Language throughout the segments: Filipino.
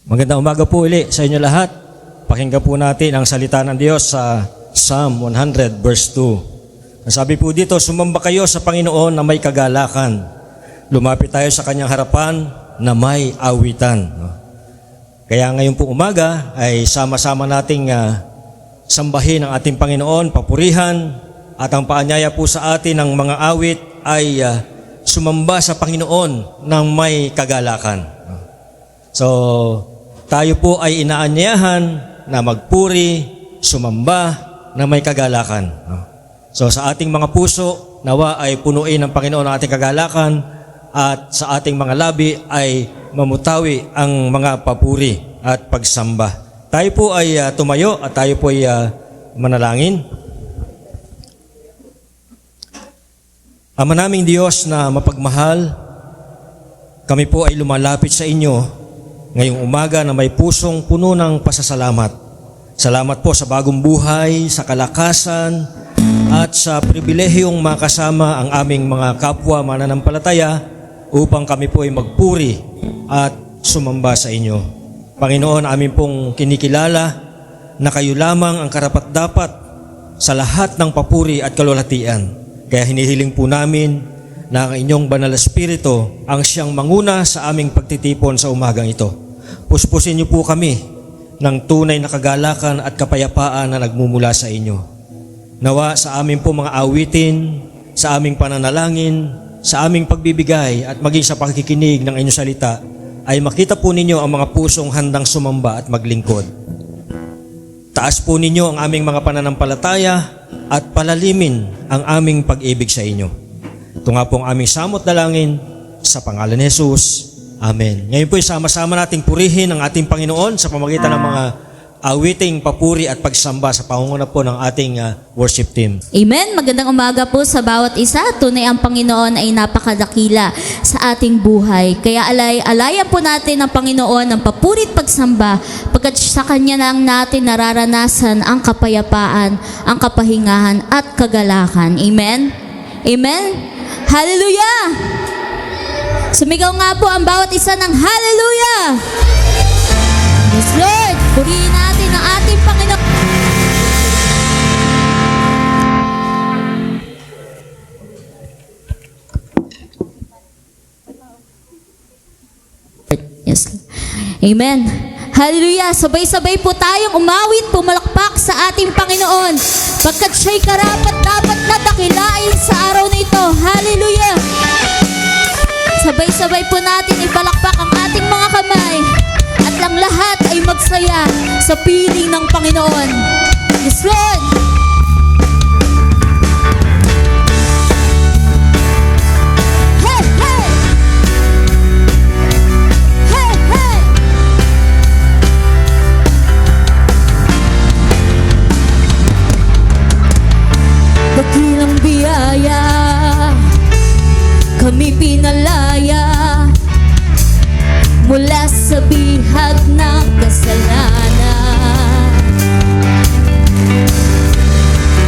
Magandang umaga po uli sa inyo lahat. Pakinggan po natin ang salita ng Diyos sa Psalm 100 verse 2. Ang sabi po dito, sumamba kayo sa Panginoon na may kagalakan. Lumapit tayo sa kanyang harapan na may awitan. Kaya ngayon po umaga ay sama-sama nating sambahin ang ating Panginoon, papurihan, at ang paanyaya po sa atin ng mga awit ay sumamba sa Panginoon ng may kagalakan. So, tayo po ay inaanyayahan na magpuri, sumamba na may kagalakan. So, sa ating mga puso, nawa ay punuin ng Panginoon ang ating kagalakan at sa ating mga labi ay mamutawi ang mga papuri at pagsamba. Tayo po ay tumayo at tayo po ay manalangin. Ama naming Diyos na mapagmahal, kami po ay lumalapit sa inyo ngayong umaga na may pusong puno ng pasasalamat. Salamat po sa bagong buhay, sa kalakasan, at sa pribilehiyong makasama ang aming mga kapwa mananampalataya upang kami po ay magpuri at sumamba sa inyo. Panginoon, amin pong kinikilala na kayo lamang ang karapat-dapat sa lahat ng papuri at kalwalhatian. Kaya hinihiling po namin na ang inyong banal na Espiritu ang siyang manguna sa aming pagtitipon sa umagang ito. Puspusin niyo po kami ng tunay na kagalakan at kapayapaan na nagmumula sa inyo. Nawa sa aming po mga awitin, sa aming pananalangin, sa aming pagbibigay at maging sa pakikinig ng inyong salita, ay makita po ninyo ang mga pusong handang sumamba at maglingkod. Taas po ninyo ang aming mga pananampalataya at palalimin ang aming pag-ibig sa inyo. Ito nga po ang aming samot dalangin sa pangalan ni Jesus. Amen. Ngayon po sama-sama nating purihin ang ating Panginoon sa pamamagitan ng mga awiting papuri at pagsamba sa pangunguna po ng ating worship team. Amen. Magandang umaga po sa bawat isa. Tunay ang Panginoon ay napakadakila sa ating buhay. Kaya alayan po natin ang Panginoon ng papuri at pagsamba pagkat sa Kanya lang natin nararanasan ang kapayapaan, ang kapahingahan at kagalakan. Amen? Amen? Hallelujah! Sumigaw nga po ang bawat isa ng Hallelujah! Yes, Lord! Purihin natin ang ating Panginoon. Yes. Amen. Hallelujah. Sabay-sabay po tayong umawit, pumalakpak sa ating Panginoon. Pagkat siya'y karapat-dapat na dakilain sa araw na ito. Hallelujah. Sabay-sabay po natin ipalakpak ang ating mga kamay. At ang lahat ay magsaya sa piling ng Panginoon. Yes, Lord! Hey, hey! Hey, hey! Dakilang biyaya, kami pinalaya mula sa bihag ng kasalanan.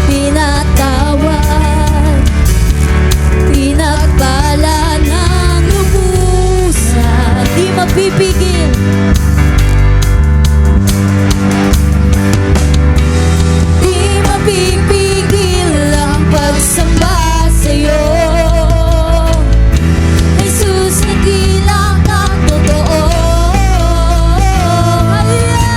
Pinatawad, pinagpala ng lubusan, di mapipigil. Di mapipigil ang pagsamba sa'yo. Jesus, nagilang ng totoo. Hallelujah!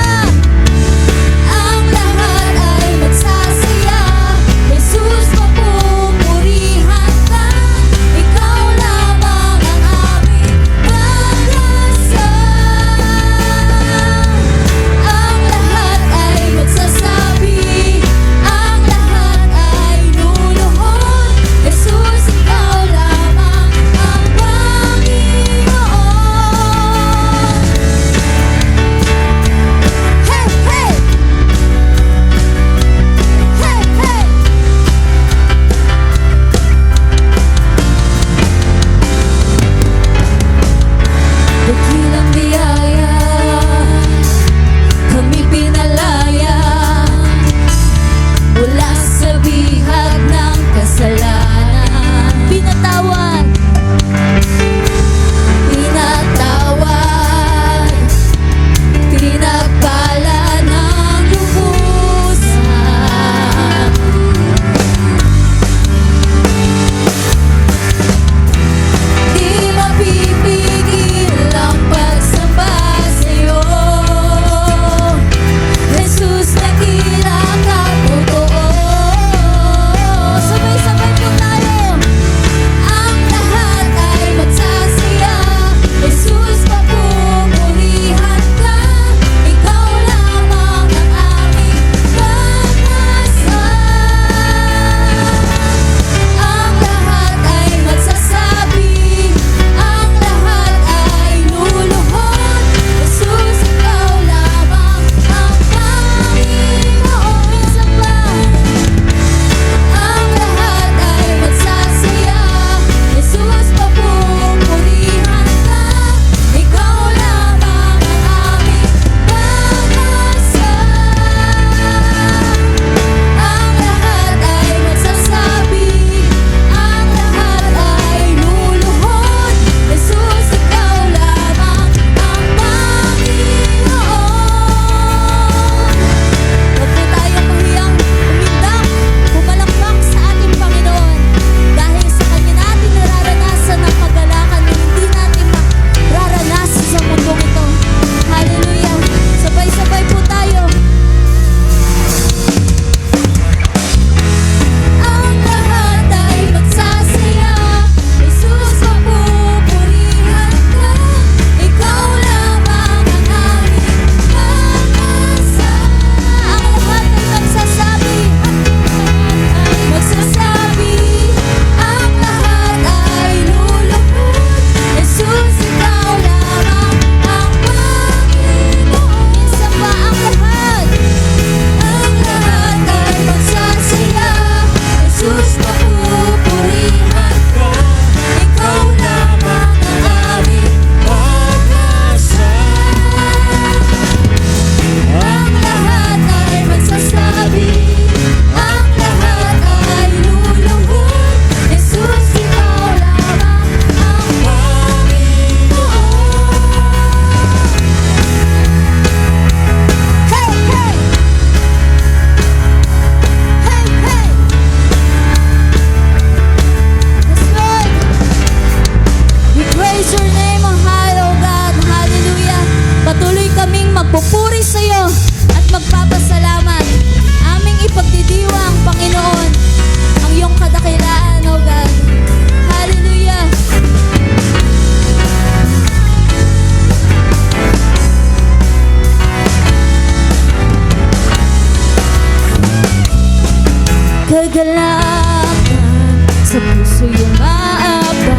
Sa puso yung maabaw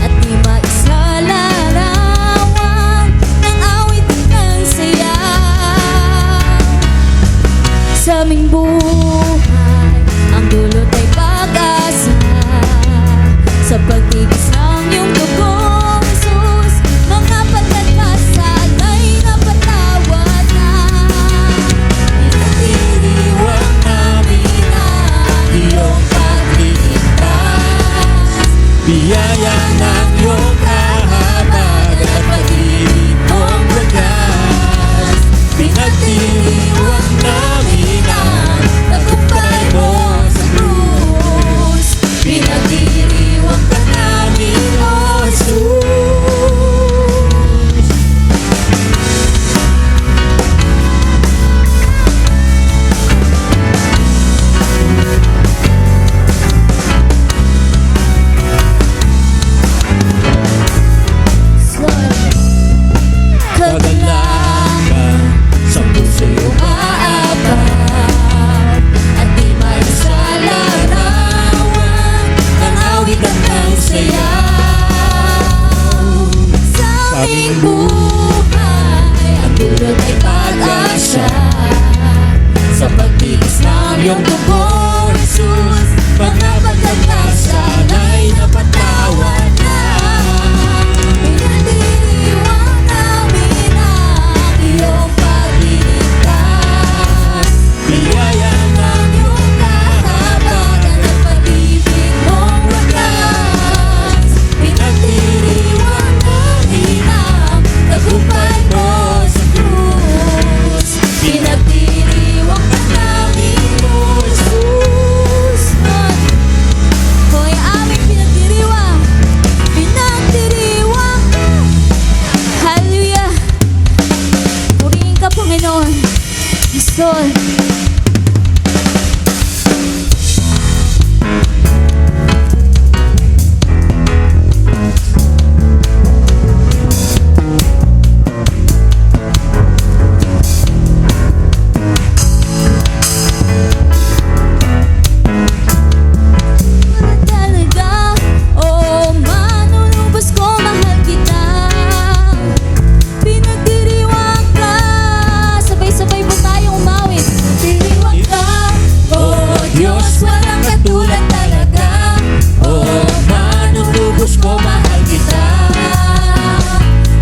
at di maisalarawan ng awit ng saya. Sa aming buhay, ang dulot ay pag-asa. Sa pagtigis ng iyong dugong, Jesus, mga pagkatpasan ay napatawad na. Pinagdiriwang namin ang iyong pagliligtas. Biyaya ng iyong kahabagan at pag-ibig mong wagas. Pinagdiriwang namin ang tagumpay mo sa krus. Pinagdiriwang ka namin, O Jesus. Kagalakan sa puso yung Maabaw at di maisalarawan ng awitan ng saya. Sa aming buhay, ang dulot ay pag-asa. Sa pagtigis ng iyong dugo, Jesus, mga pagkatpasan ay napatawad na. Pinagdiriwang namin ang iyong pagliligtas. Biyaya ng iyong kahabagan at pag-ibig mong wagas. Pinagdiriwang namin ang tagumpay mo sa krus. Pinagdiriwang ka namin, O Jesus. Hoy, aming pinagdiriwang, pinagdiriwang ka. Hallelujah. Purihin ka, Panginoon. Yes, Lord. Talaga, oh, manunubos ko, mahal kita. Pinagdiriwang ka. Sabay-sabay po tayong umawit. Pinagdiriwang ka, oh Diyos, walang katulad talaga. Oh, manunubos ko, mahal kita.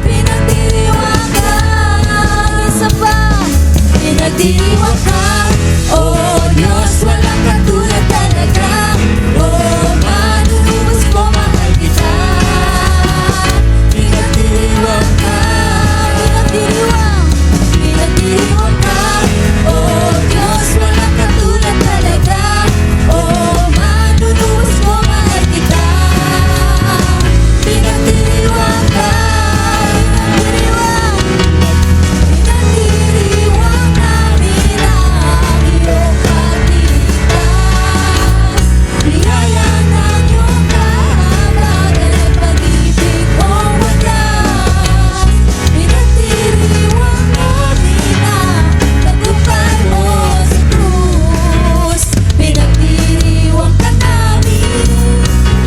Pinagdiriwang ka, isa pa. Pinagdiriwang ka, oh Diyos, walang katulad talaga. Oh, manunubos ko, mahal kita. Pinagdiriwang ka, pinagdiriwang ka, oh Diyos, walang katulad talaga. Oh, manunubos ko, mahal kita. Pinagdiriwang ka, pinagdiriwang namin ang iyong pagliligtas. Biyaya ng iyong kahabagan at pag-ibig mong wagas. Pinagdiriwang namin ang tagumpay mo sa krus. Pinagdiriwang ka namin,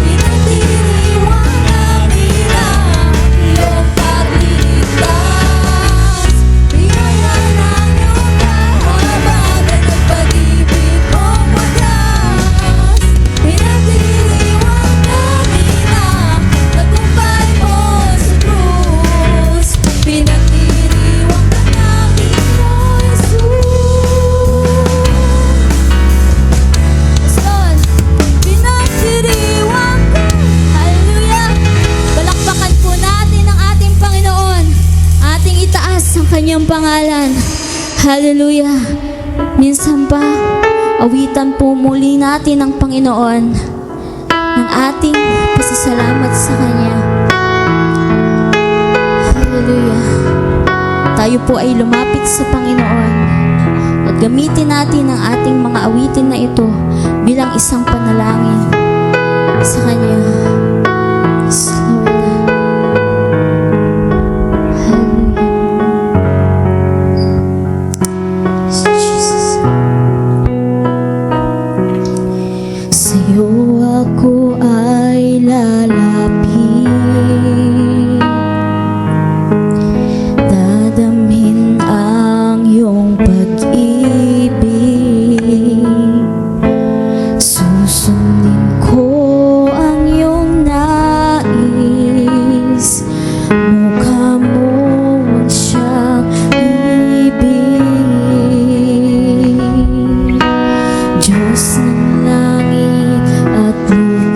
pinagdiriwang namin ang iyong pagliligtas. Biyaya ng iyong kahabagan at pag-ibig mong wagas. Pinagdiriwang namin ang tagumpay mo sa krus. Pinagdiriwang ka namin, O Jesus. Yes, Lord. Pinagdiriwang ka. Hallelujah. Palakpakan po natin ang ating Panginoon. Ating itaas ang kanyang pangalan. Hallelujah. Minsan pa, awitan po muli natin ang Panginoon ng ating pasasalamat sa Kanya. Hallelujah. Tayo po ay lumapit sa Panginoon at gamitin natin ang ating mga awitin na ito bilang isang panalangin sa Kanya. Yes, Lord. Hallelujah. Yes, Jesus. Sa'yo ako ay lalapit, dadamhin ang iyong pag-ibig, susundin ko ang iyong nais, mukha mo ang siyang ibig. Diyos ng langit at lupa,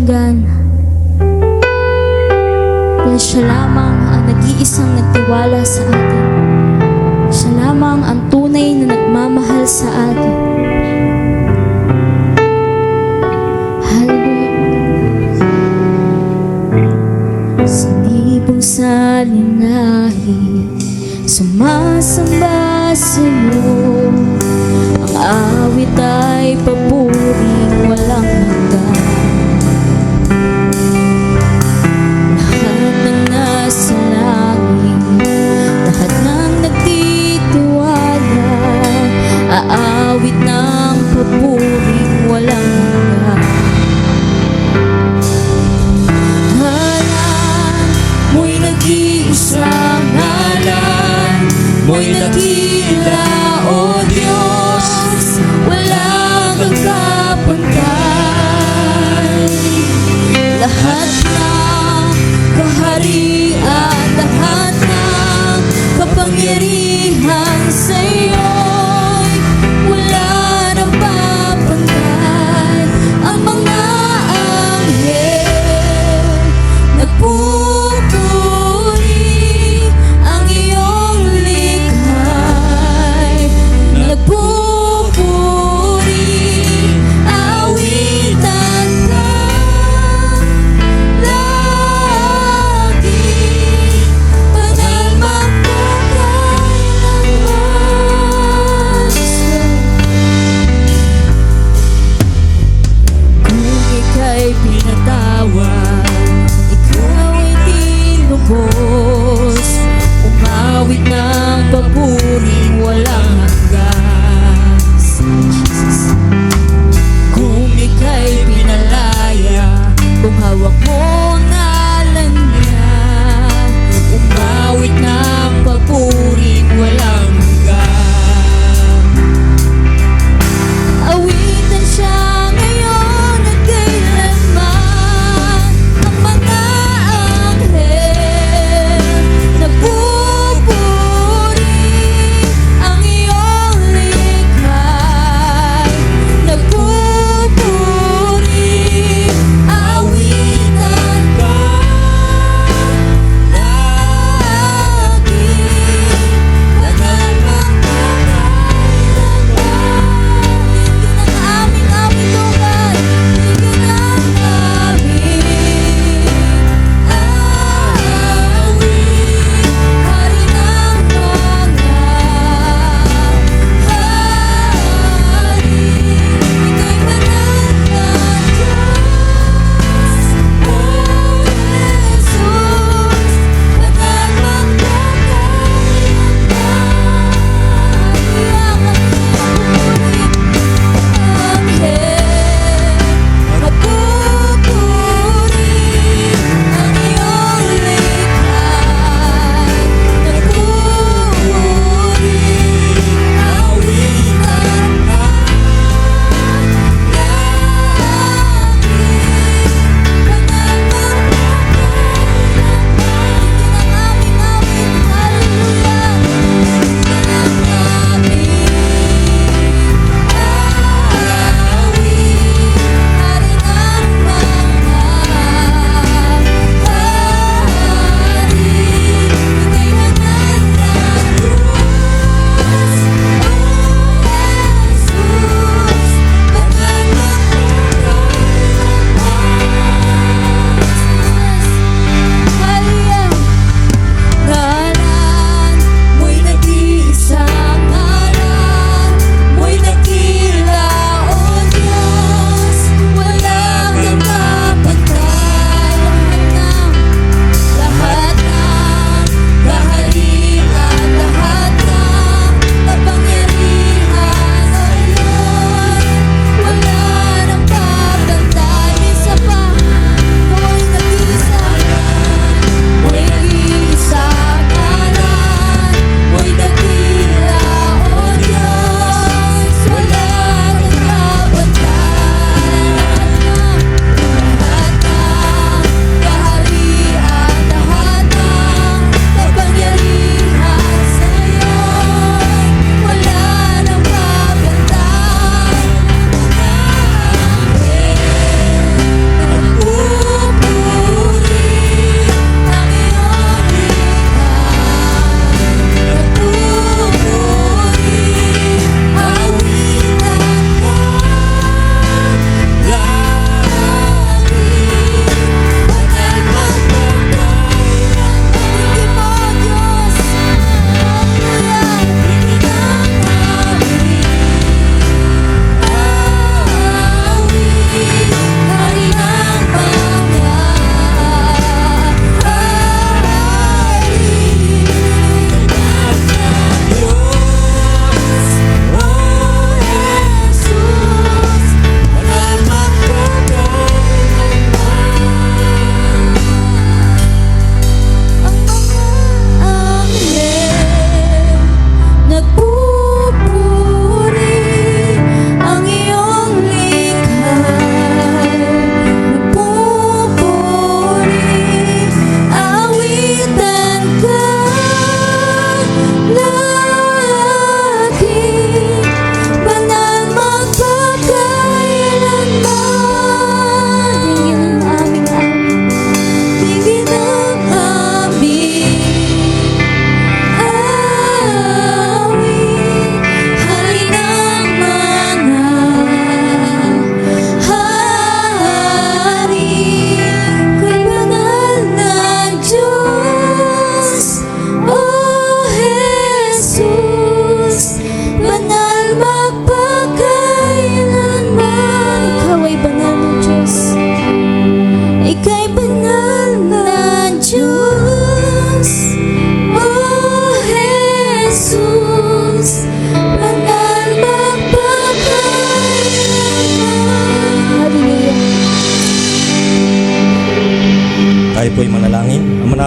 pakinggan. Dahil siya lamang ang nag-iisang nagtiwala sa atin. Siya lamang ang tunay na nagmamahal sa atin. Hallelujah. Sa libong salinahi, sumasamba sa'yo. Ang awit ay papuring walang hanggan. Lahat ng nasa langit, lahat ng nagtitiwala, aawit ng papuring walang hanggan. Ngalan mo'y nag-iisang ngalan, mo'y dakila, O Diyos, walang kagkapantay. Lahat ng kaharian, lahat ng kapangyarihan sa'yo'y wala nang papantay. Ang mga anghel nagpupuri, ang iyong likha'n nagpupuri, awitan ka lagi, banal magpakailanman.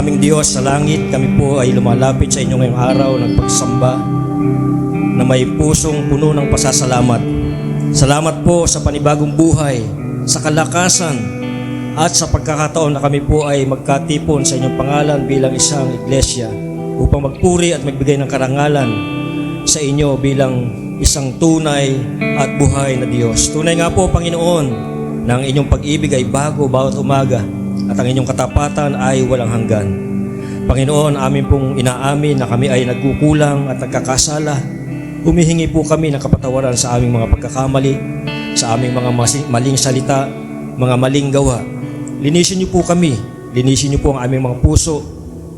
naming Diyos sa langit, kami po ay lumalapit sa inyo ngayong araw ng pagsamba na may pusong puno ng pasasalamat. Salamat po sa panibagong buhay, sa kalakasan, at sa pagkakataon na kami po ay magkatipon sa inyong pangalan bilang isang iglesia upang magpuri at magbigay ng karangalan sa inyo bilang isang tunay at buhay na Diyos. Tunay nga po, Panginoon, na ang inyong pag-ibig ay bago bawat umaga at ang inyong katapatan ay walang hanggan. Panginoon, amin pong inaamin na kami ay nagkukulang at nagkakasala. Humihingi po kami ng kapatawaran sa aming mga pagkakamali, sa aming mga maling salita, mga maling gawa. Linisin niyo po kami, linisin niyo po ang aming mga puso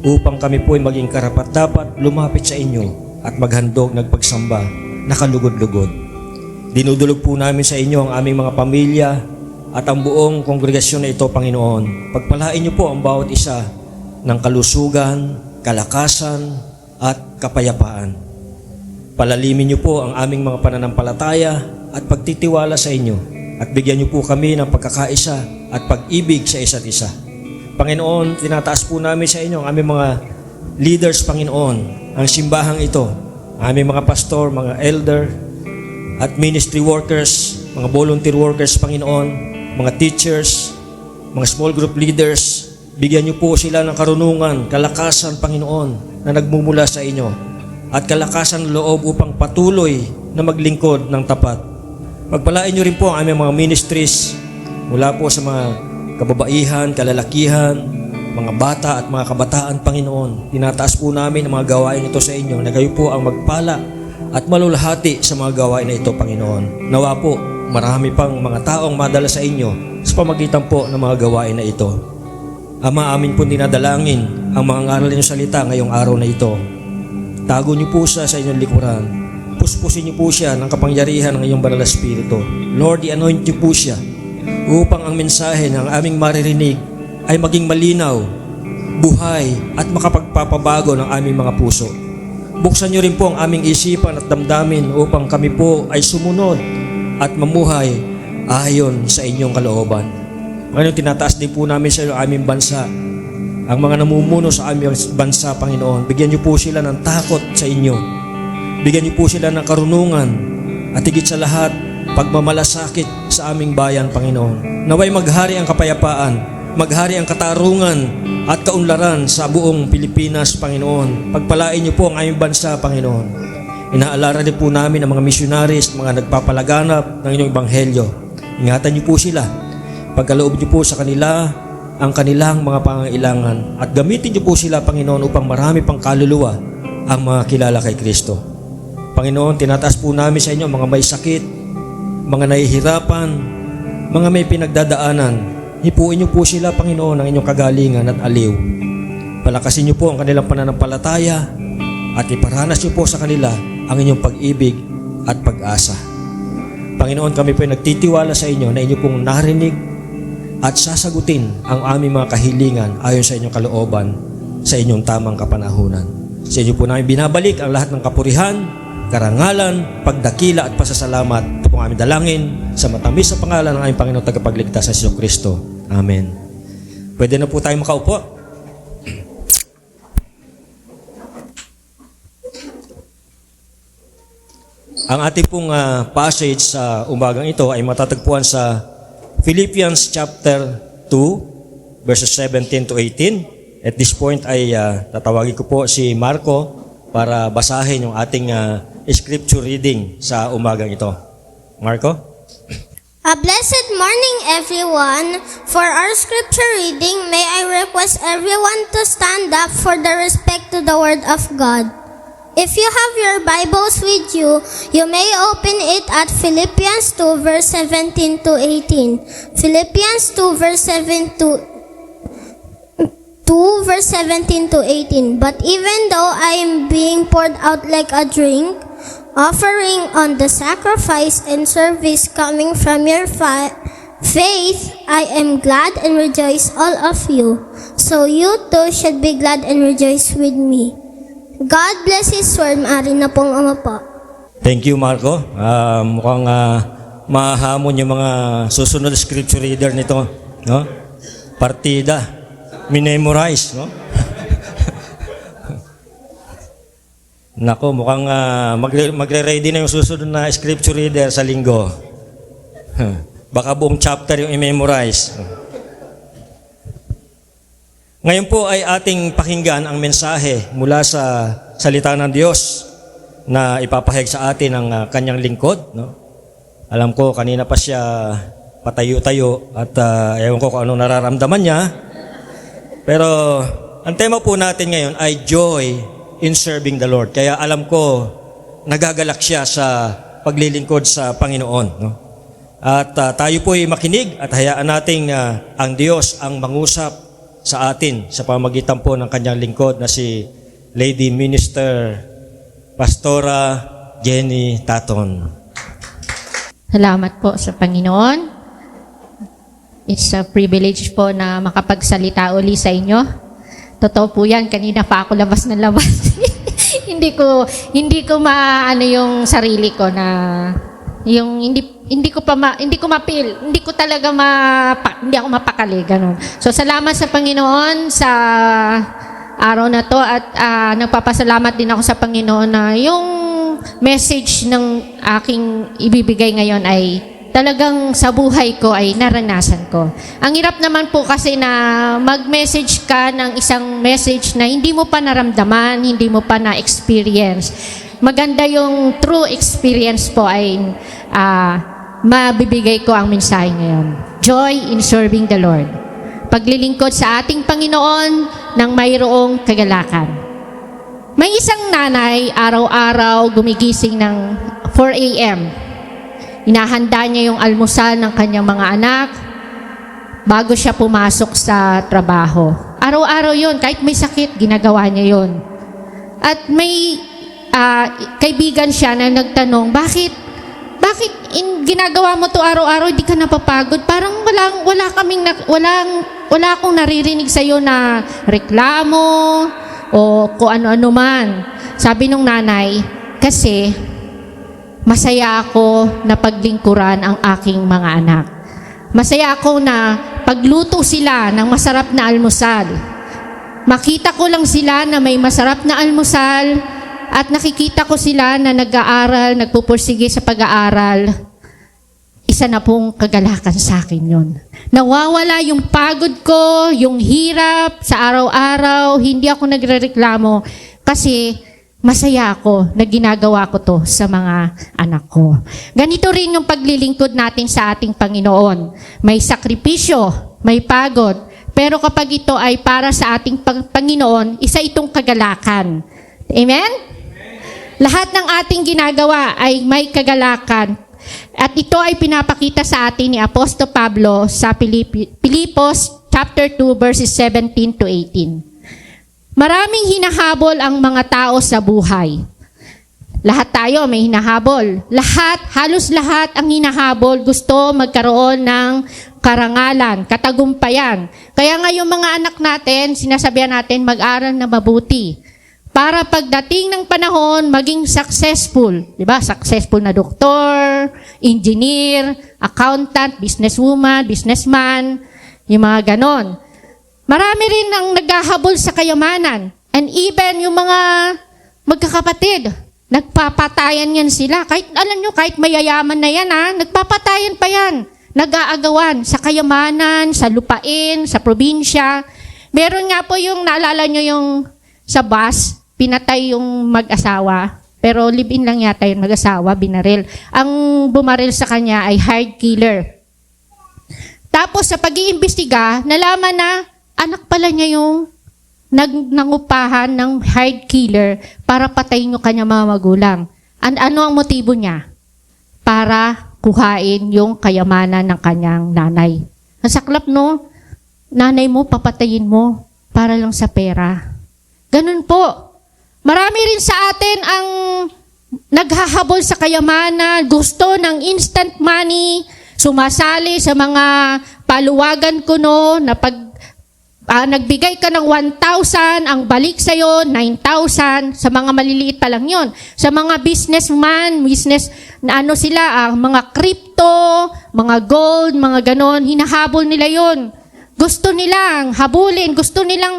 upang kami po ay maging karapat-dapat lumapit sa inyo at maghandog nagpagsamba, nakalugod-lugod. Dinudulog po namin sa inyo ang aming mga pamilya at ang buong kongregasyon na ito, Panginoon. Pagpalain niyo po ang bawat isa ng kalusugan, kalakasan at kapayapaan. Palalimin niyo po ang aming mga pananampalataya at pagtitiwala sa inyo at bigyan niyo po kami ng pagkakaisa at pag-ibig sa isa't isa. Panginoon, tinataas po namin sa inyo ang aming mga leaders, Panginoon, ang simbahang ito, ang aming mga pastor, mga elder, at ministry workers, mga volunteer workers, Panginoon, mga teachers, mga small group leaders. Bigyan niyo po sila ng karunungan, kalakasan, Panginoon, na nagmumula sa inyo, at kalakasan ng loob upang patuloy na maglingkod ng tapat. Pagpalain niyo rin po ang aming mga ministries mula po sa mga kababaihan, kalalakihan, mga bata at mga kabataan, Panginoon. Tinataas po namin ang mga gawain ito sa inyo na kayo po ang magpala at malulahati sa mga gawain na ito, Panginoon. Nawa po, marami pang mga taong madala sa inyo sa pamagitan po ng mga gawain na ito. Ama, amin po dinadalangin ang mga ngaral niyo salita ngayong araw na ito. Tago niyo po siya sa inyong likuran. Puspusin niyo po siya ng kapangyarihan ng iyong banal na Espiritu. Lord, i-anoint niyo po siya upang ang mensahe ng aming maririnig ay maging malinaw, buhay at makapagpapabago ng aming mga puso. Buksan niyo rin po ang aming isipan at damdamin upang kami po ay sumunod at mamuhay ayon sa inyong kalooban. Ngayon, tinataas din po namin sa iyo ang aming bansa. Ang mga namumuno sa aming bansa, Panginoon, bigyan niyo po sila ng takot sa inyo. Bigyan niyo po sila ng karunungan at higit sa lahat, pagmamalasakit sa aming bayan, Panginoon. Naway maghari ang kapayapaan, maghari ang katarungan at kaunlaran sa buong Pilipinas, Panginoon. Pagpalain niyo po ang aming bansa, Panginoon. Inaalala din po namin ang mga missionaries, mga nagpapalaganap ng inyong ebanghelyo. Ingatan niyo po sila. Pagkaloob niyo po sa kanila ang kanilang mga pangangailangan at gamitin niyo po sila, Panginoon, upang marami pang kaluluwa ang mga kilala kay Kristo. Panginoon, tinataas po namin sa inyo mga may sakit, mga nahihirapan, mga may pinagdadaanan. Hipuin niyo po sila, Panginoon, ng inyong kagalingan at aliw. Palakasin niyo po ang kanilang pananampalataya at iparanas niyo po sa kanila ang inyong pag-ibig at pag-asa. Panginoon, kami po ay nagtitiwala sa inyo na inyo pong narinig at sasagutin ang aming mga kahilingan ayon sa inyong kalooban sa inyong tamang kapanahunan. Sa inyo po namin binabalik ang lahat ng kapurihan, karangalan, pagdakila at pasasalamat. Ito pong aming dalangin sa matamis na pangalan ng aming Panginoon tagapagligtas sa Hesus Kristo. Amen. Pwede na po tayo makaupo. Ang ating pong passage sa umagang ito ay matatagpuan sa Philippians chapter 2, verses 17 to 18. At this point ay tatawagin ko po si Marco para basahin yung ating scripture reading sa umagang ito. Marco? A blessed morning, everyone. For our scripture reading, may I request everyone to stand up for the respect to the Word of God. If you have your Bibles with you, you may open it at Philippians 2, verse 17 to 18. Philippians 2, verse 2, verse 17 to 18. But even though I am being poured out like a drink, offering on the sacrifice and service coming from your faith, I am glad and rejoice all of you. So you too should be glad and rejoice with me. God bless His word. Maaari na pong po. Thank you, Marco. Mukhang mahamon yung mga susunod scripture reader nito. No? Partida. Minemorize. No? Nako, mukhang magre-ready na yung susunod na scripture reader sa linggo. Baka buong chapter yung i-memorize. Ngayon po ay ating pakinggan ang mensahe mula sa salita ng Diyos na ipapahayag sa atin ng kanyang lingkod. No? Alam ko, kanina pa siya patayo-tayo at ewan ko kung anong nararamdaman niya. Pero ang tema po natin ngayon ay joy in serving the Lord. Kaya alam ko, nagagalak siya sa paglilingkod sa Panginoon. No? At tayo po ay makinig at hayaan nating ang Diyos ang mangusap sa atin sa pamagitan po ng kanyang lingkod na si Lady Minister Pastora Jenny Taton. Salamat po sa Panginoon. It's a privilege po na makapagsalita uli sa inyo. Totoo po yan, kanina pa ako labas ng labas. hindi ko maano yung sarili ko na yung hindi ko mapil, hindi ako mapakali ganun. So salamat sa Panginoon sa araw na to at nagpapasalamat din ako sa Panginoon na yung message ng aking ibibigay ngayon ay talagang sa buhay ko ay naranasan ko. Ang hirap naman po kasi na mag-message ka ng isang message na hindi mo pa naramdaman, hindi mo pa na-experience. Maganda yung true experience po ay mabibigay ko ang mensahe ngayon. Joy in serving the Lord. Paglilingkod sa ating Panginoon ng mayroong kagalakan. May isang nanay, araw-araw gumigising ng 4 a.m. Inahanda niya yung almusal ng kanyang mga anak bago siya pumasok sa trabaho. Araw-araw yun, kahit may sakit, ginagawa niya yun. At may kaibigan siya na nagtanong, bakit ginagawa mo to araw-araw, hindi ka napapagod? Parang wala akong naririnig sa iyo na reklamo o kung ano-ano man. Sabi nung nanay, kasi masaya ako na paglingkuran ang aking mga anak. Masaya ako na pagluto sila ng masarap na almusal. Makita ko lang sila na may masarap na almusal at nakikita ko sila na nag-aaral, nagpupursige sa pag-aaral. Isa na pong kagalakan sa akin yun. Nawawala yung pagod ko, yung hirap sa araw-araw, hindi ako nagrereklamo kasi masaya ako na ginagawa ko to sa mga anak ko. Ganito rin yung paglilingkod natin sa ating Panginoon. May sakripisyo, may pagod, pero kapag ito ay para sa ating Panginoon, isa itong kagalakan. Amen? Lahat ng ating ginagawa ay may kagalakan. At ito ay pinapakita sa atin ni Apostol Pablo sa Pilipos chapter 2 verses 17 to 18. Maraming hinahabol ang mga tao sa buhay. Lahat tayo may hinahabol. Halos lahat ang hinahabol gusto magkaroon ng karangalan, katagumpayan. Kaya nga yung mga anak natin, sinasabihan natin mag-aral na mabuti. Para pagdating ng panahon, maging successful. Diba? Successful na doktor, engineer, accountant, businesswoman, businessman, yung mga ganon. Marami rin ang naghahabol sa kayamanan. And even yung mga magkakapatid, nagpapatayan yan sila. Kahit, alam nyo, kahit mayayaman na yan, nagpapatayan pa yan. Nag-aagawan sa kayamanan, sa lupain, sa probinsya. Meron nga po yung, naalala nyo yung sa bus, pinatay yung mag-asawa. Pero live-in lang yata yung mag-asawa, binaril. Ang bumaril sa kanya ay hired killer. Tapos sa pag-iimbestiga, nalaman na anak pala niya yung nangupahan ng hired killer para patayin yung kanyang mga magulang. Ano ang motibo niya? Para kuhain yung kayamanan ng kanyang nanay. Ang saklap, no? Nanay mo, papatayin mo para lang sa pera. Ganun po. Marami rin sa atin ang naghahabol sa kayamanan, gusto ng instant money, sumasali sa mga paluwagan kuno na pag nagbigay ka ng 1,000, ang balik sa'yo, 9,000. Sa mga maliliit pa lang yon. Sa mga businessman, na mga crypto, mga gold, mga ganon, hinahabol nila yon. Gusto nilang habulin, gusto nilang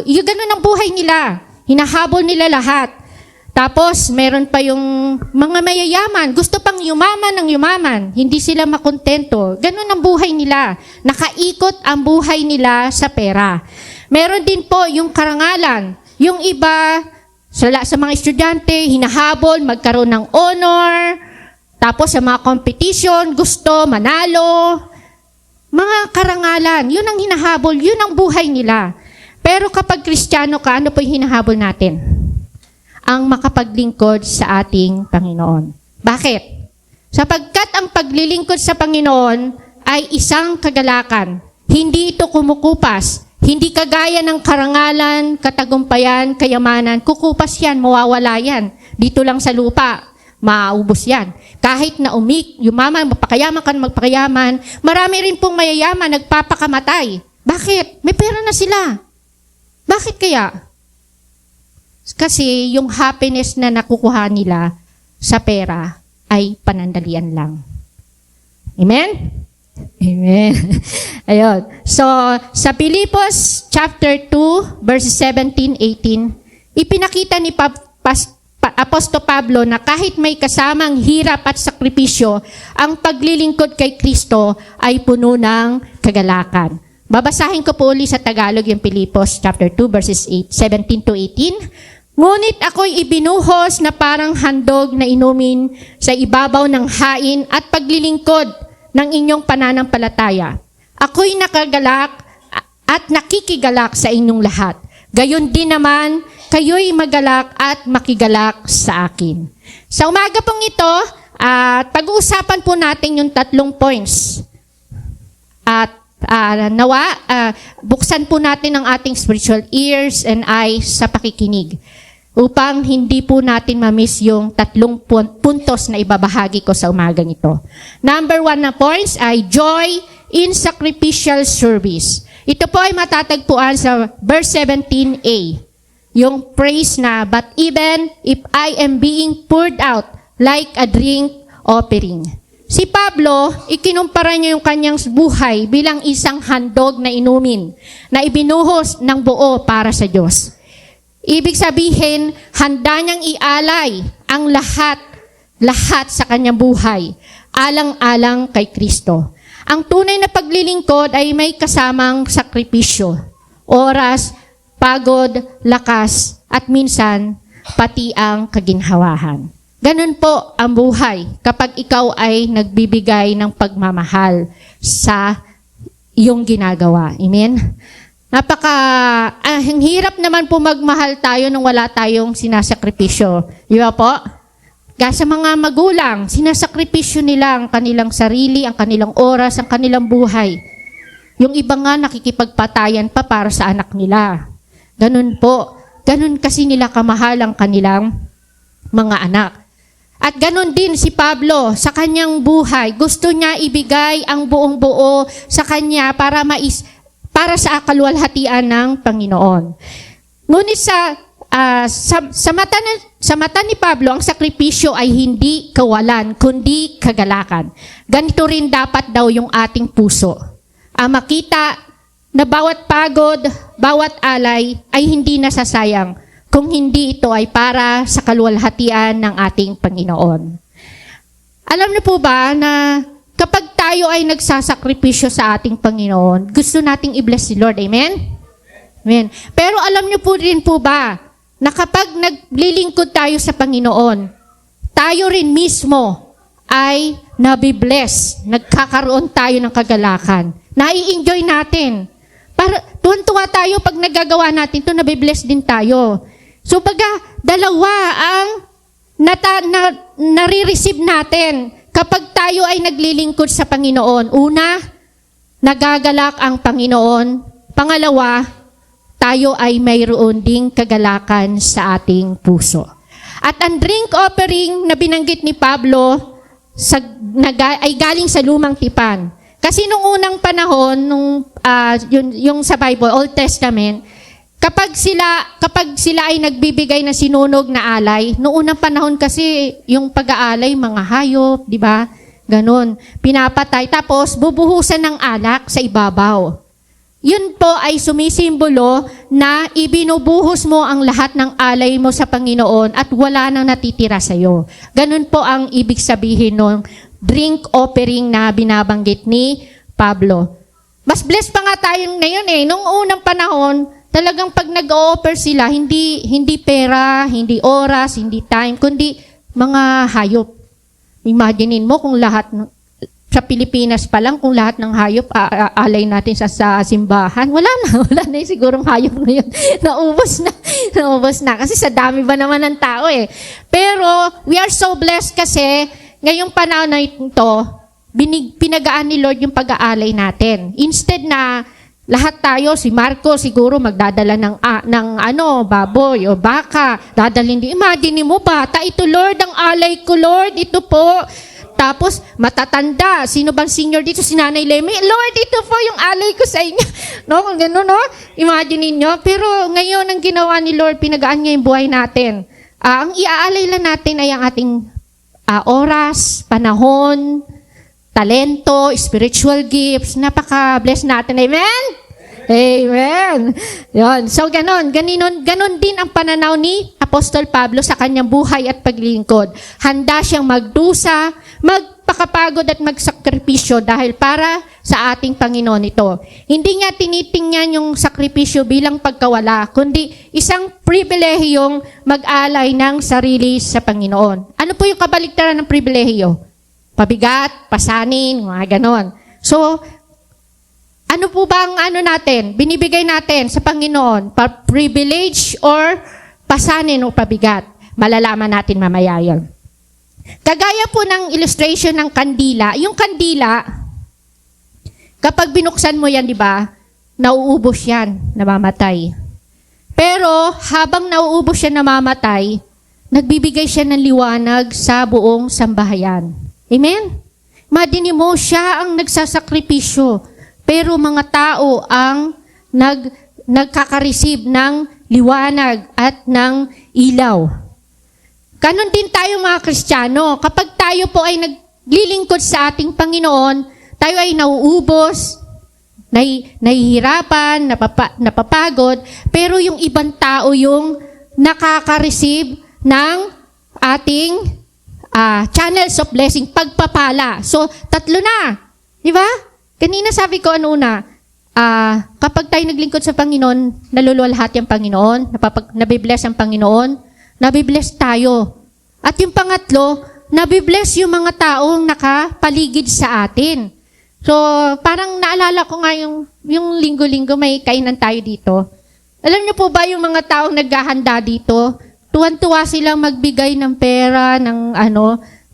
yung ganon ang buhay nila. Hinahabol nila lahat. Tapos, meron pa yung mga mayayaman. Gusto pang yumaman ng yumaman. Hindi sila makontento. Ganun ang buhay nila. Nakaikot ang buhay nila sa pera. Meron din po yung karangalan. Yung iba, sa mga estudyante, hinahabol, magkaroon ng honor. Tapos, sa mga competition, gusto, manalo. Mga karangalan. Yun ang hinahabol. Yun ang buhay nila. Pero kapag Kristiyano ka, ano po yung hinahabol natin? Ang makapaglingkod sa ating Panginoon. Bakit? Sapagkat ang paglilingkod sa Panginoon ay isang kagalakan. Hindi ito kumukupas. Hindi kagaya ng karangalan, katagumpayan, kayamanan. Kukupas yan, mawawala yan. Dito lang sa lupa, maubos yan. Kahit na yumaman, magpakayaman ka, magpakayaman, marami rin pong mayayaman, nagpapakamatay. Bakit? May pera na sila. Bakit kaya? Kasi yung happiness na nakukuha nila sa pera ay panandalian lang. Amen? Amen. Ayun. So, sa Filipos chapter 2, verses 17-18, ipinakita ni Apostol Pablo na kahit may kasamang hirap at sakripisyo, ang paglilingkod kay Kristo ay puno ng kagalakan. Babasahin ko po uli sa Tagalog yung Filipos chapter 2 verses 17-18. Ngunit ako'y ibinuhos na parang handog na inumin sa ibabaw ng hain at paglilingkod ng inyong pananampalataya. Ako'y nakagalak at nakikigalak sa inyong lahat. Gayon din naman, kayo'y magalak at makigalak sa akin. Sa umaga pong ito, pag-uusapan po natin yung 3 points. At buksan po natin ang ating spiritual ears and eyes sa pakikinig upang hindi po natin ma-miss yung 3 puntos na ibabahagi ko sa umagang ito. Number 1 na points ay joy in sacrificial service. Ito po ay matatagpuan sa verse 17a. Yung praise na, but even if I am being poured out like a drink offering. Si Pablo, ikinumpara niya yung kanyang buhay bilang isang handog na inumin na ibinuhos ng buo para sa Diyos. Ibig sabihin, handa niyang ialay ang lahat sa kanyang buhay, alang-alang kay Kristo. Ang tunay na paglilingkod ay may kasamang sakripisyo, oras, pagod, lakas, at minsan, pati ang kaginhawahan. Ganun po ang buhay kapag ikaw ay nagbibigay ng pagmamahal sa iyong ginagawa. Amen? Ang hirap naman po magmahal tayo nung wala tayong sinasakripisyo. Di ba po? Kaya sa mga magulang, sinasakripisyo nila ang kanilang sarili, ang kanilang oras, ang kanilang buhay. Yung iba nga nakikipagpatayan pa para sa anak nila. Ganun po. Ganun kasi nila kamahal ang kanilang mga anak. At ganon din si Pablo sa kanyang buhay. Gusto niya ibigay ang buong buo sa kanya para sa kaluwalhatian ng Panginoon. Ngunit sa mata ni Pablo, ang sakripisyo ay hindi kawalan, kundi kagalakan. Ganito rin dapat daw yung ating puso. Makita na bawat pagod, bawat alay ay hindi nasasayang kung hindi ito ay para sa kaluwalhatian ng ating Panginoon. Alam niyo po ba na kapag tayo ay nagsasakripisyo sa ating Panginoon, gusto nating i-bless si Lord. Amen? Amen. Pero alam niyo po rin po ba na kapag naglilingkod tayo sa Panginoon, tayo rin mismo ay nabibless, nagkakaroon tayo ng kagalakan. Nai-enjoy natin. Tuwan-tuwa tayo pag nagagawa natin ito, nabibless din tayo. So dalawa ang nare-receive natin kapag tayo ay naglilingkod sa Panginoon. Una, nagagalak ang Panginoon. Pangalawa, tayo ay mayroon ding kagalakan sa ating puso. At ang drink offering na binanggit ni Pablo ay galing sa lumang tipan. Kasi nung unang panahon, yung sa Bible, Old Testament, kapag sila ay nagbibigay na sinunog na alay, noong unang panahon kasi yung pag-aalay, mga hayop, di ba? Ganon. Pinapatay. Tapos, bubuhusan ng alak sa ibabaw. yun po ay sumisimbolo na ibinubuhos mo ang lahat ng alay mo sa Panginoon at wala nang natitira sa iyo. Ganun po ang ibig sabihin ng drink offering na binabanggit ni Pablo. Mas blessed pa nga tayo ngayon Nung unang panahon, talagang pag nag-o-offer sila, hindi pera, hindi oras, hindi time, kundi mga hayop. Imaginein mo kung lahat sa Pilipinas pa lang, kung lahat ng hayop alay natin sa simbahan, wala na sigurong hayop ngayon. Naubos na. Kasi sa dami ba naman ng tao Pero, we are so blessed kasi, ngayong panahon na ito, pinagaan ni Lord yung pag-aalay natin. Instead na, lahat tayo, si Marco siguro magdadala ng baboy o baka, dadalhin din. Imagine mo, bata, ito Lord, ang alay ko Lord, ito po. Tapos, matatanda. Sino bang senior dito? Si Nanay Lemmy. Lord, ito po yung alay ko sa inyo. Kung gano'n, Imagine niyo. Pero ngayon, ang ginawa ni Lord, pinagaan niya yung buhay natin. Ang iaalay lang natin ay ang ating oras, panahon, talento, spiritual gifts. Napaka-bless natin. Amen? Amen. Yun. So, ganon din ang pananaw ni Apostol Pablo sa kanyang buhay at paglilingkod. Handa siyang magdusa, magpakapagod at magsakripisyo dahil para sa ating Panginoon ito. Hindi niya tinitingnan yung sakripisyo bilang pagkawala, kundi isang pribilehiyong mag-alay ng sarili sa Panginoon. Ano po yung kabaligtaran ng pribilehiyo? Pabigat, pasanin, mga ganon. So, ano po ba ang natin? Binibigay natin sa Panginoon? Privilege or pasanin o pabigat? Malalaman natin mamaya yun. Kagaya po ng illustration ng kandila. Yung kandila, kapag binuksan mo yan, di ba, nauubos yan, namamatay. Pero habang nauubos siya, namamatay, nagbibigay siya ng liwanag sa buong sambahayan. Amen? Imagine mo, siya ang nagsasakripisyo. Pero mga tao ang nagkaka-receive ng liwanag at ng ilaw. Ganon din tayo mga Kristiyano. Kapag tayo po ay naglilingkod sa ating Panginoon, tayo ay nauubos, nahihirapan, napapagod, pero yung ibang tao yung nakaka-receive ng ating channels of blessing, pagpapala. So, 3 na. Di ba? Kanina sabi ko kapag tayo naglingkod sa Panginoon, naluluwalhati ang Panginoon, nabibless ang Panginoon, nabibless tayo. At yung pangatlo, nabibless yung mga taong nakapaligid sa atin. So, parang naalala ko nga yung linggo-linggo may kainan tayo dito. Alam niyo po ba yung mga taong naghahanda dito? Tuwan-tuwa silang magbigay ng pera,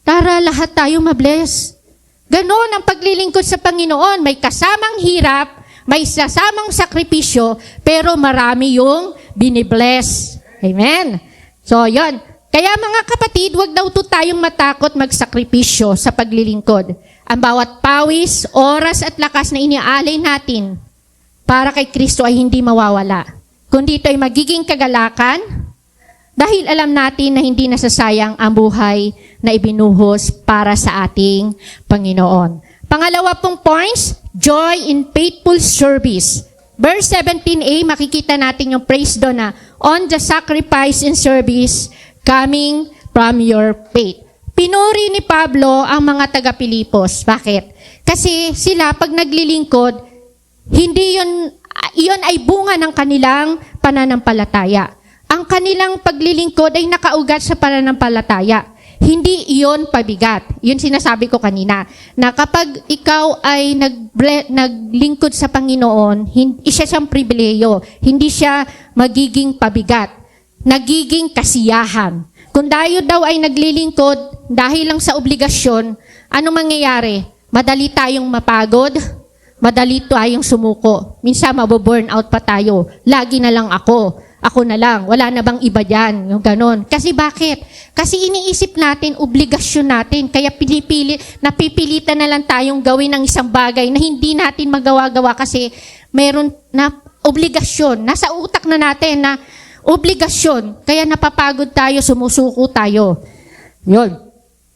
tara lahat tayo mabless. Ganon ang paglilingkod sa Panginoon. May kasamang hirap, may kasamang sakripisyo, pero marami yung binibless. Amen? So, yon. Kaya mga kapatid, wag daw tayong matakot magsakripisyo sa paglilingkod. Ang bawat pawis, oras at lakas na iniaalay natin para kay Kristo ay hindi mawawala. Kundi ito ay magiging kagalakan, dahil alam natin na hindi nasasayang ang buhay na ibinuhos para sa ating Panginoon. Pangalawa pong points, joy in faithful service. Verse 17a, makikita natin yung praise doon na, on the sacrifice and service coming from your faith. Pinuri ni Pablo ang mga taga-Pilipos. Bakit? Kasi sila, pag naglilingkod, hindi yun ay bunga ng kanilang pananampalataya. Ang kanilang paglilingkod ay nakaugat sa pananampalataya. Hindi iyon pabigat. Yun sinasabi ko kanina, na kapag ikaw ay naglingkod sa Panginoon, isa siyang pribileyo. Hindi siya magiging pabigat. Nagiging kasiyahan. Kung tayo daw ay naglilingkod dahil lang sa obligasyon, ano mangyayari? Madali tayong mapagod, madali tayong sumuko. Minsan maboburn out pa tayo. Lagi na lang ako na lang, wala na bang iba dyan? Yung ganon. Kasi bakit? Kasi iniisip natin, obligasyon natin, kaya napipilitan na lang tayong gawin ng isang bagay na hindi natin magawa-gawa kasi meron na obligasyon. Nasa utak na natin na obligasyon, kaya napapagod tayo, sumusuko tayo. Yun.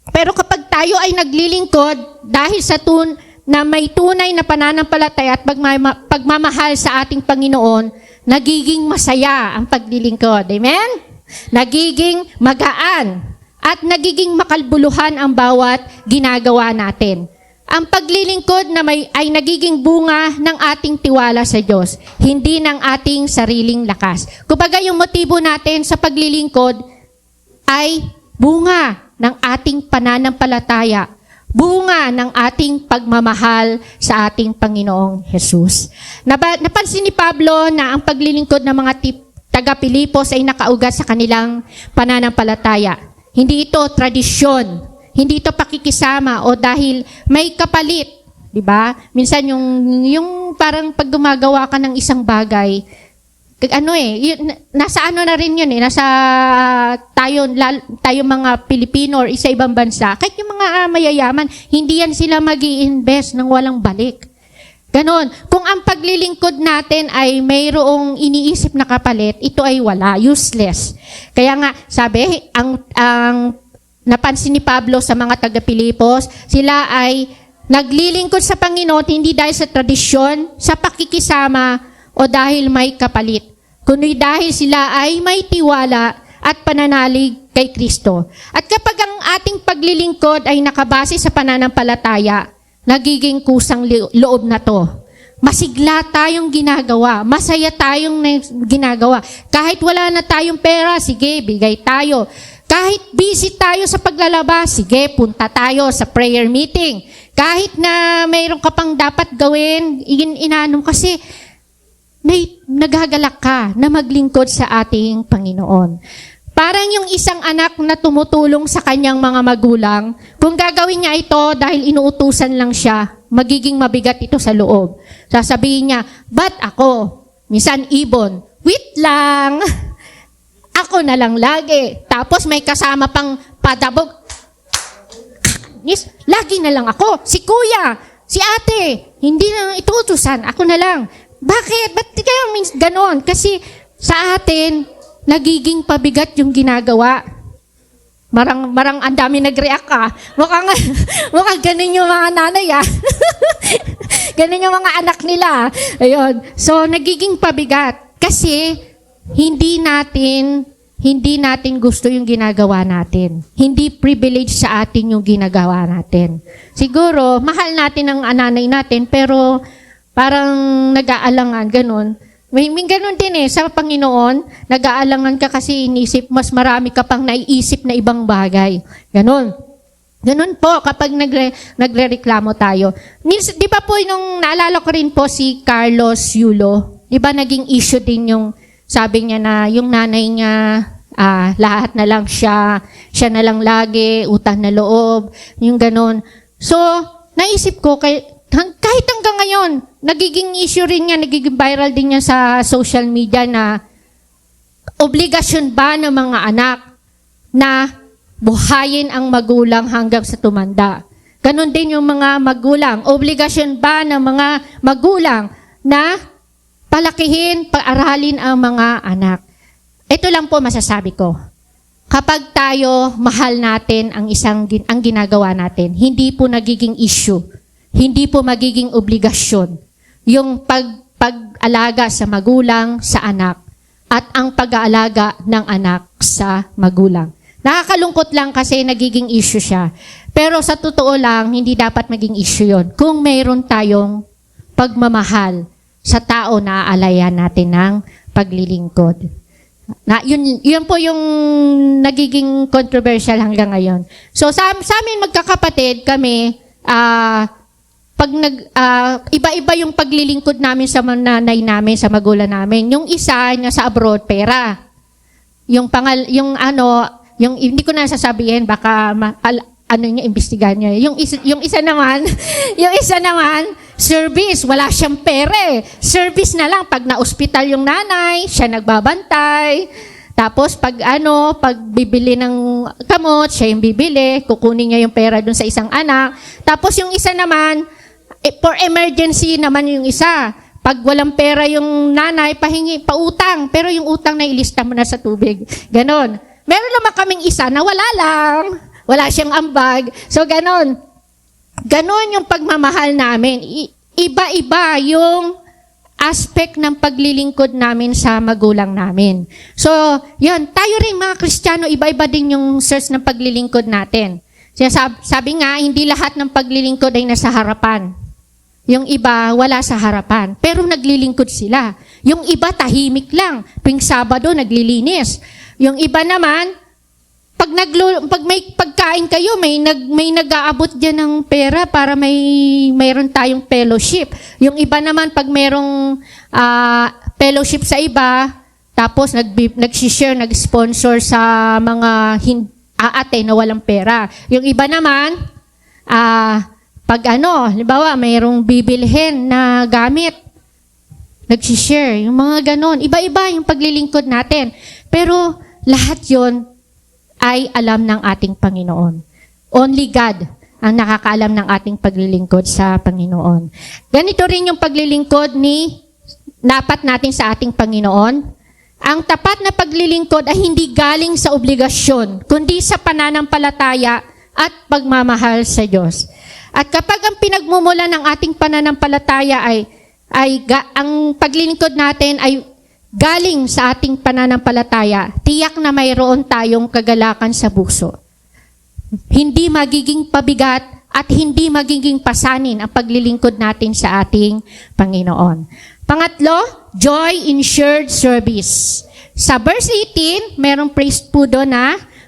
Pero kapag tayo ay naglilingkod, dahil sa na may tunay na pananampalataya at pagmamahal sa ating Panginoon, nagiging masaya ang paglilingkod. Amen? Nagiging magaan at nagiging makalbuluhan ang bawat ginagawa natin. Ang paglilingkod ay nagiging bunga ng ating tiwala sa Diyos, hindi ng ating sariling lakas. Kumbaga yung motibo natin sa paglilingkod ay bunga ng ating pananampalataya, bunga ng ating pagmamahal sa ating Panginoong Jesus. Napansin ni Pablo na ang paglilingkod ng mga taga-Pilipos ay nakaugat sa kanilang pananampalataya. Hindi ito tradisyon. Hindi ito pakikisama o dahil may kapalit, di ba? Minsan yung parang pag gumagawa ka ng isang bagay, nasa ano na rin yun nasa tayo mga Pilipino or isa ibang bansa, kahit yung mga mayayaman, hindi yan sila mag-i-invest ng walang balik. Ganon. Kung ang paglilingkod natin ay mayroong iniisip na kapalit, ito ay wala, useless. Kaya nga, sabi, ang napansin ni Pablo sa mga taga-Pilipos, sila ay naglilingkod sa Panginoon hindi dahil sa tradisyon, sa pakikisama, o dahil may kapalit, kundi dahil sila ay may tiwala at pananalig kay Kristo. At kapag ang ating paglilingkod ay nakabase sa pananampalataya, nagiging kusang loob na to. Masigla tayong ginagawa, masaya tayong ginagawa. Kahit wala na tayong pera, sige, bigay tayo. Kahit busy tayo sa paglalaba, sige, punta tayo sa prayer meeting. Kahit na mayroon ka pang dapat gawin, inanong kasi may nagagalak ka na maglingkod sa ating Panginoon. Parang yung isang anak na tumutulong sa kanyang mga magulang, kung gagawin niya ito dahil inuutusan lang siya, magiging mabigat ito sa loob. Sasabihin niya, ba't ako? Minsan ibon, wait lang. Ako na lang lagi. Tapos may kasama pang padabog. Lagi na lang ako. Si kuya, si ate, hindi na itutusan. Ako na lang. Bakit? Ba't kaya ganon? Kasi sa atin, nagiging pabigat yung ginagawa. Marang ang dami nag-react ka. Mukhang ganun yung mga nanay ganun yung mga anak nila. Ayun. So, nagiging pabigat. Kasi, hindi natin gusto yung ginagawa natin. Hindi privilege sa atin yung ginagawa natin. Siguro, mahal natin ang nanay natin, pero parang nag-aalangan, ganun. May ganun din sa Panginoon, nag-aalangan ka kasi inisip, mas marami ka pang naiisip na ibang bagay. Ganun. Ganun po, kapag nagre-reklamo tayo. Di ba po, nung naalala ko rin po si Carlos Yulo, di ba naging issue din yung sabi niya na yung nanay niya, lahat na lang siya na lang lagi, utang na loob, yung ganun. So, naisip ko, kahit hanggang ngayon, nagiging issue rin niya, nagiging viral din niya sa social media na obligasyon ba ng mga anak na buhayin ang magulang hanggang sa tumanda. Ganon din yung mga magulang. Obligasyon ba ng mga magulang na palakihin, paaralin ang mga anak. Ito lang po masasabi ko. Kapag tayo mahal natin ang ginagawa natin, hindi po nagiging issue. Hindi po magiging obligasyon. Yung pag-alaga sa magulang sa anak at ang pag-aalaga ng anak sa magulang. Nakakalungkot lang kasi nagiging issue siya. Pero sa totoo lang, hindi dapat maging issue yon. Kung mayroon tayong pagmamahal sa tao na aalayan natin ng paglilingkod. Yun po yung nagiging controversial hanggang ngayon. So sa amin magkakapatid kami, iba-iba yung paglilingkod namin sa nanay namin, sa magulang namin. Yung isa na sa abroad, pera. Hindi ko na sasabihin, baka imbestigahan niya. Yung isa naman, service, wala siyang pera. Service na lang pag na-ospital yung nanay, siya nagbabantay. Tapos pag bibili ng kamot, siya yung bibili, kukunin niya yung pera dun sa isang anak. Tapos yung isa naman, for emergency naman yung isa. Pag walang pera yung nanay, pautang. Pero yung utang na ilista mo na sa tubig. Ganon. Meron naman kaming isa na wala lang. Wala siyang ambag. So, ganon. ganon yung pagmamahal namin. Iba-iba yung aspect ng paglilingkod namin sa magulang namin. So, yun, tayo rin mga Kristiyano, iba-iba din yung source ng paglilingkod natin. Sabi nga, hindi lahat ng paglilingkod ay nasa harapan. Yung iba, wala sa harapan. Pero naglilingkod sila. Yung iba, tahimik lang. Tuwing Sabado, naglilinis. Yung iba naman, pag may pagkain kayo, may nag-aabot diyan ng pera para mayroon tayong fellowship. Yung iba naman pag mayroong fellowship sa iba, tapos nag-share, nag-sponsor sa mga aate na walang pera. Yung iba naman pag halimbawa mayroong bibilhin na gamit, nag-share. Yung mga ganon, iba-iba yung paglilingkod natin. Pero lahat 'yon ay alam ng ating Panginoon. Only God ang nakakaalam ng ating paglilingkod sa Panginoon. Ganito rin yung paglilingkod dapat natin sa ating Panginoon. Ang tapat na paglilingkod ay hindi galing sa obligasyon, kundi sa pananampalataya at pagmamahal sa Diyos. At kapag ang pinagmumula ng ating pananampalataya ang paglilingkod natin ay galing sa ating pananampalataya, tiyak na mayroon tayong kagalakan sa puso. Hindi magiging pabigat at hindi magiging pasanin ang paglilingkod natin sa ating Panginoon. Pangatlo, joy in shared service. Sa verse 18, merong praise po doon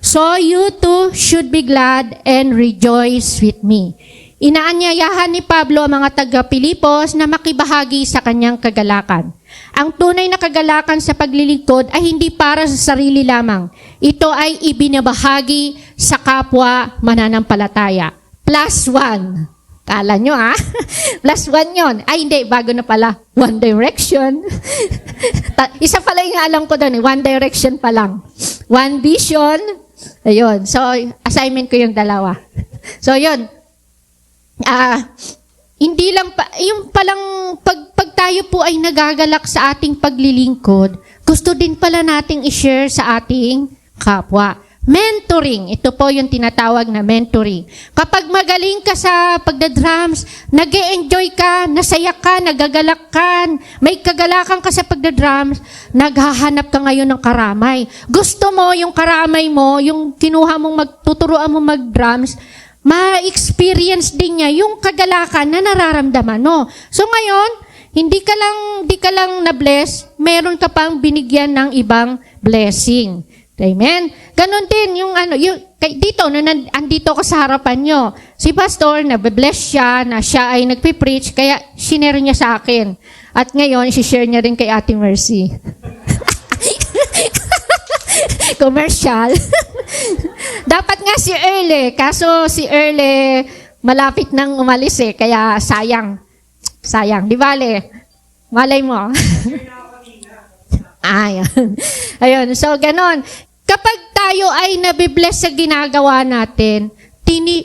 so you too should be glad and rejoice with me. Inaanyayahan ni Pablo ang mga taga-Pilipos na makibahagi sa kanyang kagalakan. Ang tunay na kagalakan sa paglilingkod ay hindi para sa sarili lamang. Ito ay ibinabahagi sa kapwa mananampalataya. +1. Kala nyo +1 yon. Ay hindi, bago na pala. One Direction. Isa pala yung alam ko doon One Direction pa lang. One Vision. Ayun. So, assignment ko yung dalawa. So, yun. Hindi lang yung palang pag tayo po ay nagagalak sa ating paglilingkod, gusto din pala nating i-share sa ating kapwa. Mentoring, ito po yung tinatawag na mentoring. Kapag magaling ka sa pagdadrums, nag-e-enjoy ka, nasaya ka, nagagalak ka, may kagalakan ka sa pagdadrums, naghahanap ka ngayon ng karamay. Gusto mo yung karamay mo, yung kinuha mong tuturuan mo mag-drums, ma-experience din niya yung kagalakan na nararamdaman mo. So ngayon, hindi ka lang na-bless, meron ka pang binigyan ng ibang blessing. Amen? Ganon din dito, andito ko sa harapan nyo. Si pastor, nabe-bless siya, na siya ay nagpipreach, kaya sinare niya sa akin. At ngayon, share niya rin kay Ate Mercy. Commercial. Dapat nga si Early, kaso si Early malapit nang umalis kaya sayang. Sayang, di bale? Malay mo. Ayun, so ganon. Kapag tayo ay nabibless sa ginagawa natin,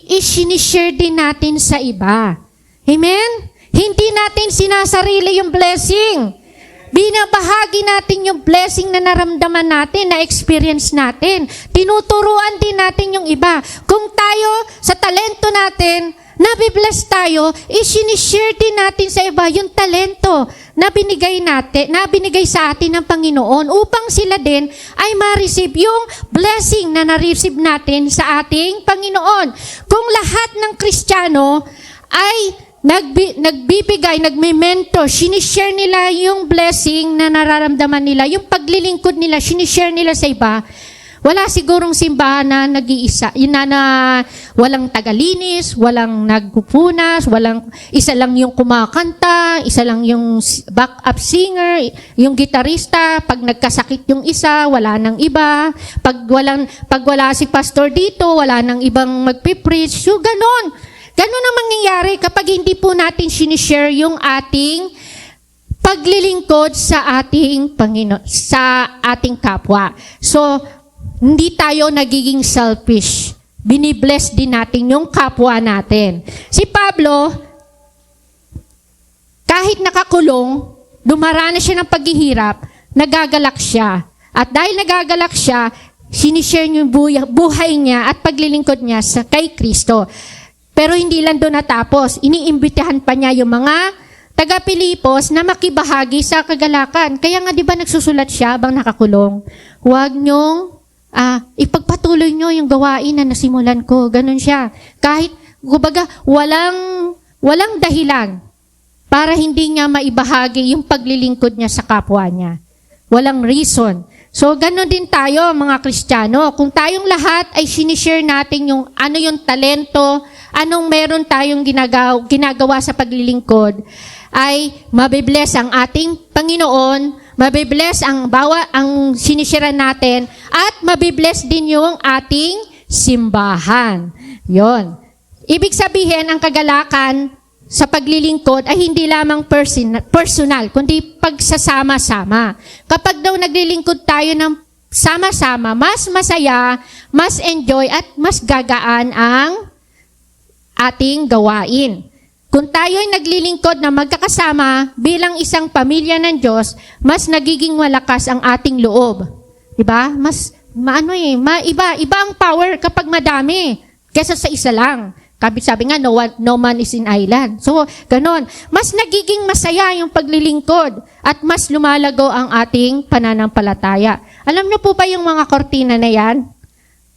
isinishare din natin sa iba. Amen? Hindi natin sinasarili yung blessing. Binabahagi natin yung blessing na naramdaman natin, na experience natin. Tinuturuan din natin yung iba. Kung tayo, sa talento natin, nabibless tayo, isinishare din natin sa iba yung talento na binigay sa atin ng Panginoon upang sila din ay ma-receive yung blessing na na-receive natin sa ating Panginoon. Kung lahat ng Kristiyano ay nagbibigay, nagme-mentor, sinishare nila yung blessing na nararamdaman nila, yung paglilingkod nila, sinishare nila sa iba, wala sigurong simbahan na nag-iisa, na walang tagalinis, walang nagpupunas, isa lang yung kumakanta, isa lang yung backup singer, yung gitarista, pag nagkasakit yung isa, wala nang iba, pag wala si pastor dito, wala nang ibang magpipreach, so ganon. Ganon ang mangyayari kapag hindi po natin sinishare yung ating paglilingkod sa ating Panginoon, sa ating kapwa. So, hindi tayo nagiging selfish. Binibless din natin yung kapwa natin. Si Pablo, kahit nakakulong, dumaranas siya ng paghihirap, nagagalak siya. At dahil nagagalak siya, sinishare niya yung buhay niya at paglilingkod niya kay Kristo. Pero hindi lang doon natapos. Iniimbitahan pa niya yung mga taga-Pilipos na makibahagi sa kagalakan. Kaya nga, di ba nagsusulat siya habang nakakulong? Huwag niyong ipagpatuloy niyo yung gawain na nasimulan ko. Ganun siya. Kahit, kumbaga, walang dahilan para hindi niya maibahagi yung paglilingkod niya sa kapwa niya. Walang reason. So, ganun din tayo, mga Kristiyano. Kung tayong lahat ay sinishare natin yung ano yung talento, anong meron tayong ginagawa sa paglilingkod, ay mabibless ang ating Panginoon, mabibless ang sinishare natin, at mabibless din yung ating simbahan. Yon. Ibig sabihin, ang kagalakan sa paglilingkod ay hindi lamang personal, kundi pagsasama-sama. Kapag daw naglilingkod tayo ng sama-sama, mas masaya, mas enjoy, at mas gagaan ang ating gawain. Kung tayo ay naglilingkod na magkakasama bilang isang pamilya ng Diyos, mas nagiging malakas ang ating loob. Diba? Iba ang power kapag madami kesa sa isa lang. Sabi nga, no man is in island. So, ganon. Mas nagiging masaya yung paglilingkod at mas lumalago ang ating pananampalataya. Alam niyo po ba yung mga kortina na yan?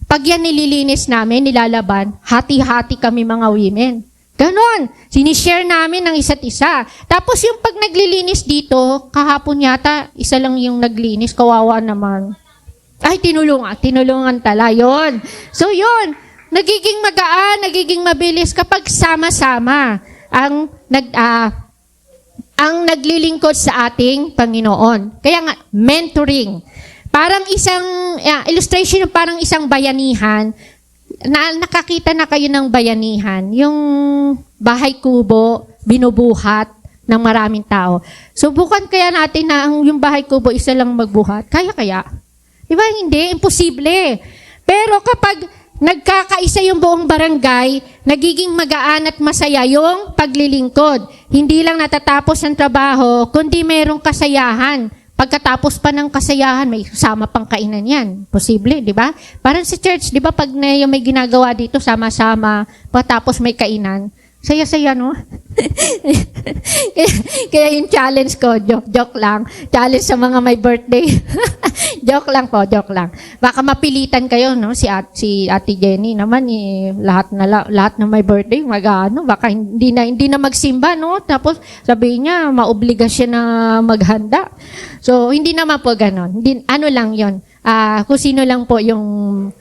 Pag yan nililinis namin, nilalaban, hati-hati kami mga women. Ganon. Sinishare namin ng isa't isa. Tapos yung pag naglilinis dito, kahapon yata, isa lang yung naglinis, kawawa naman. Ay, tinulungan tala. Yun. So, yun. Nagiging magaan, nagiging mabilis kapag sama-sama ang naglilingkod sa ating Panginoon. Kaya nga, mentoring. Parang isang illustration, parang isang bayanihan. Nakakita na kayo ng bayanihan. Yung bahay kubo, binubuhat ng maraming tao. Subukan kaya natin na yung bahay kubo, isa lang magbuhat. Kaya? Diba? Hindi. Imposible. Pero kapag nagkakaisa yung buong barangay, nagiging magaan at masaya yung paglilingkod. Hindi lang natatapos ang trabaho, kundi merong kasayahan. Pagkatapos pa ng kasayahan, may sama pang kainan yan. Posible, di ba? Parang sa church, di ba, pag may ginagawa dito, sama-sama, pagkatapos may kainan, saya-saya, no? kaya yung challenge ko, joke lang. Challenge sa mga may birthday. joke lang. Baka mapilitan kayo, no? Si Ate Jenny naman, lahat na may birthday, baka hindi na magsimba, no? Tapos sabihin niya, maobliga siya na maghanda. So, hindi naman po ganon. Lang yon. Kung sino lang po yung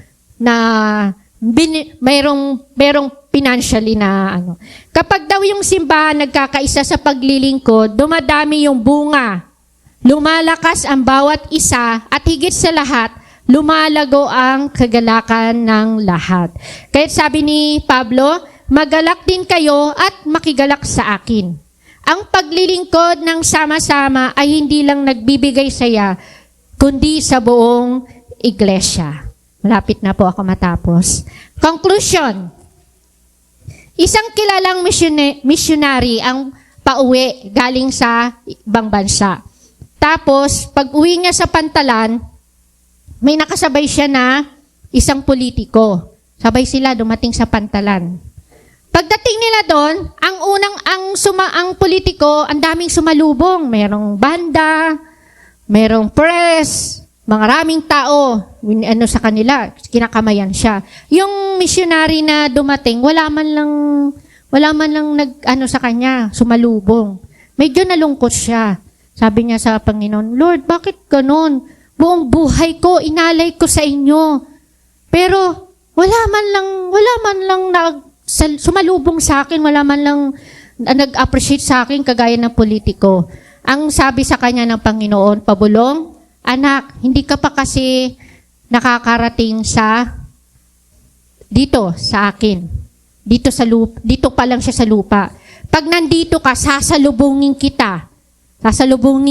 merong financially na Kapag daw yung simbahan nagkakaisa sa paglilingkod, dumadami yung bunga. Lumalakas ang bawat isa at higit sa lahat, lumalago ang kagalakan ng lahat. Kaya sabi ni Pablo, magalak din kayo at makigalak sa akin. Ang paglilingkod ng sama-sama ay hindi lang nagbibigay saya, kundi sa buong iglesia. Malapit na po ako matapos. Conclusion. Isang kilalang missionary ang pauwi galing sa ibang bansa. Tapos, pag uwi niya sa Pantalan, may nakasabay siya na isang politiko. Sabay sila dumating sa Pantalan. Pagdating nila doon, ang politiko, ang daming sumalubong. Merong banda, merong press, maraming tao, sa kanila, kinakamayan siya. Yung missionary na dumating, wala man lang sa kanya, sumalubong. Medyo nalungkot siya. Sabi niya sa Panginoon, Lord, bakit ganun? Buong buhay ko, inalay ko sa inyo. Pero, wala man lang sumalubong sa akin, wala man lang nag-appreciate sa akin kagaya ng politiko. Ang sabi sa kanya ng Panginoon, pabulong, anak, hindi ka pa kasi nakakarating dito sa akin. Dito pa lang siya sa lupa. Pag nandito ka, sasalubungin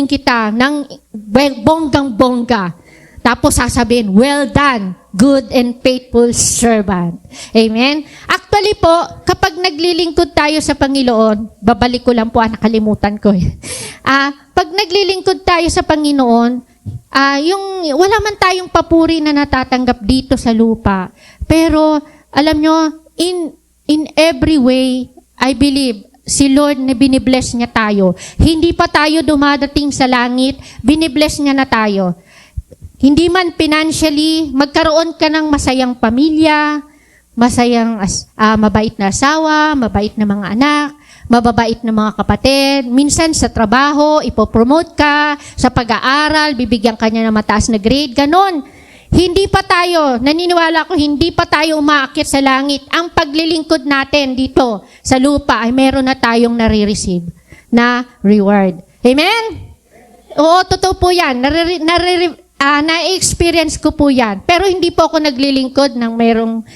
kita ng bonggang-bongga. Tapos sasabihin, well done, good and faithful servant. Amen? Actually po, kapag naglilingkod tayo sa Panginoon, babalik ko lang po, nakalimutan ko. Pag naglilingkod tayo sa Panginoon, wala man tayong papuri na natatanggap dito sa lupa. Pero, alam nyo, in every way, I believe, si Lord na binibless niya tayo. Hindi pa tayo dumadating sa langit, binibless niya na tayo. Hindi man financially, magkaroon ka ng masayang pamilya, masayang mabait na asawa, mabait na mga anak, mababait na mga kapatid. Minsan sa trabaho, ipopromote ka, sa pag-aaral, bibigyan ka niya ng mataas na grade, ganon. Hindi pa tayo, naniniwala ko, hindi pa tayo umaakyat sa langit. Ang paglilingkod natin dito sa lupa ay meron na tayong nare-receive na reward. Amen? Oo, totoo po yan. Na-experience ko po yan. Pero hindi po ako naglilingkod ng merong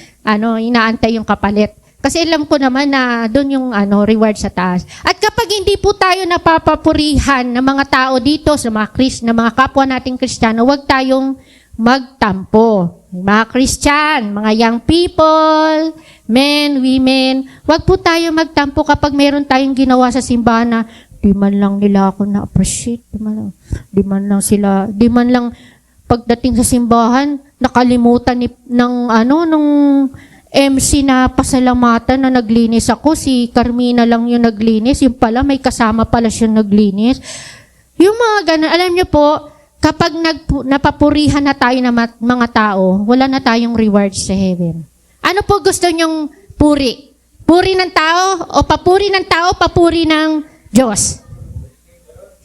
inaantay yung kapalit. Kasi alam ko naman na doon yung reward sa taas. At kapag hindi po tayo napapapurihan ng mga tao dito sa mga mga kapwa nating Kristiyano, huwag tayong magtampo. Mga Christian, mga young people, men, women, huwag po tayo magtampo kapag meron tayong ginawa sa simbahan na di man lang nila ako na-appreciate, di man lang pagdating sa simbahan, nakalimutan nung MC na pasalamatan na naglinis ako, si Carmina lang yung naglinis, yung pala may kasama pala siya naglinis. Yung mga ganun, alam niyo po, kapag napapurihan na tayo ng mga tao, wala na tayong rewards sa heaven. Ano po gusto niyong puri? Puri ng tao o papuri ng tao, papuri ng Diyos?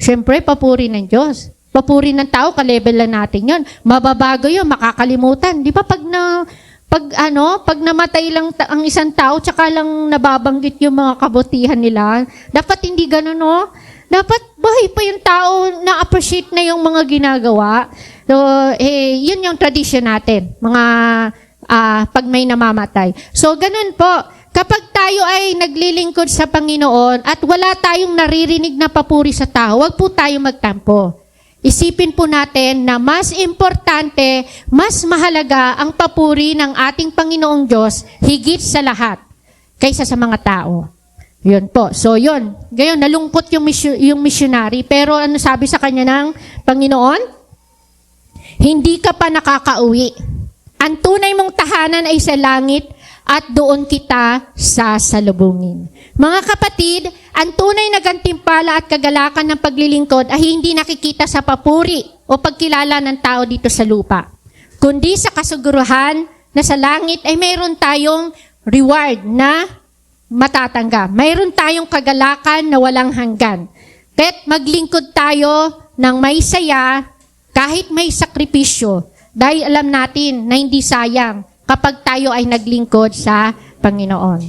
Siyempre, papuri ng Diyos. Papuri ng tao, ka-level lang natin yun. Mababago yun, makakalimutan. Di ba pag namatay lang ang isang tao, tsaka lang nababanggit yung mga kabutihan nila, dapat hindi ganun, no? Dapat buhay pa yung tao na appreciate na yung mga ginagawa. So, yun yung tradition natin, mga pag may namamatay. So, ganun po. Kapag tayo ay naglilingkod sa Panginoon at wala tayong naririnig na papuri sa tao, huwag po tayo magtampo. Isipin po natin na mas importante, mas mahalaga ang papuri ng ating Panginoong Diyos higit sa lahat kaysa sa mga tao. Yun po. So yun. Gayon, nalungkot yung missionary. Pero ano sabi sa kanya ng Panginoon? Hindi ka pa nakakauwi. Ang tunay mong tahanan ay sa langit at doon kita sasalubungin. Mga kapatid, ang tunay na gantimpala at kagalakan ng paglilingkod ay hindi nakikita sa papuri o pagkilala ng tao dito sa lupa, kundi sa kasiguruhan na sa langit ay mayroon tayong reward na matatanggap. Mayroon tayong kagalakan na walang hanggan. Kaya't maglingkod tayo ng may saya kahit may sakripisyo dahil alam natin na hindi sayang kapag tayo ay naglingkod sa Panginoon.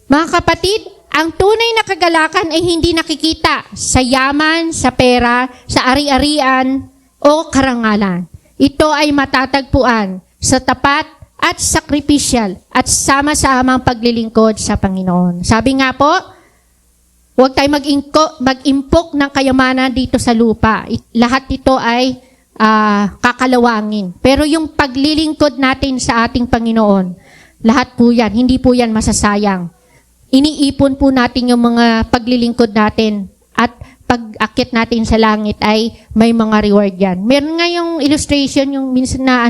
Mga kapatid, ang tunay na kagalakan ay hindi nakikita sa yaman, sa pera, sa ari-arian o karangalan. Ito ay matatagpuan sa tapat at sakripisyal at sama-samang paglilingkod sa Panginoon. Sabi nga po, huwag tayo mag-impok ng kayamanan dito sa lupa. Lahat ito ay kakalawangin. Pero yung paglilingkod natin sa ating Panginoon, lahat po yan, hindi po yan masasayang. Iniipon po natin yung mga paglilingkod natin at pag-akit natin sa langit ay may mga reward yan. Meron nga yung illustration, yung minsan na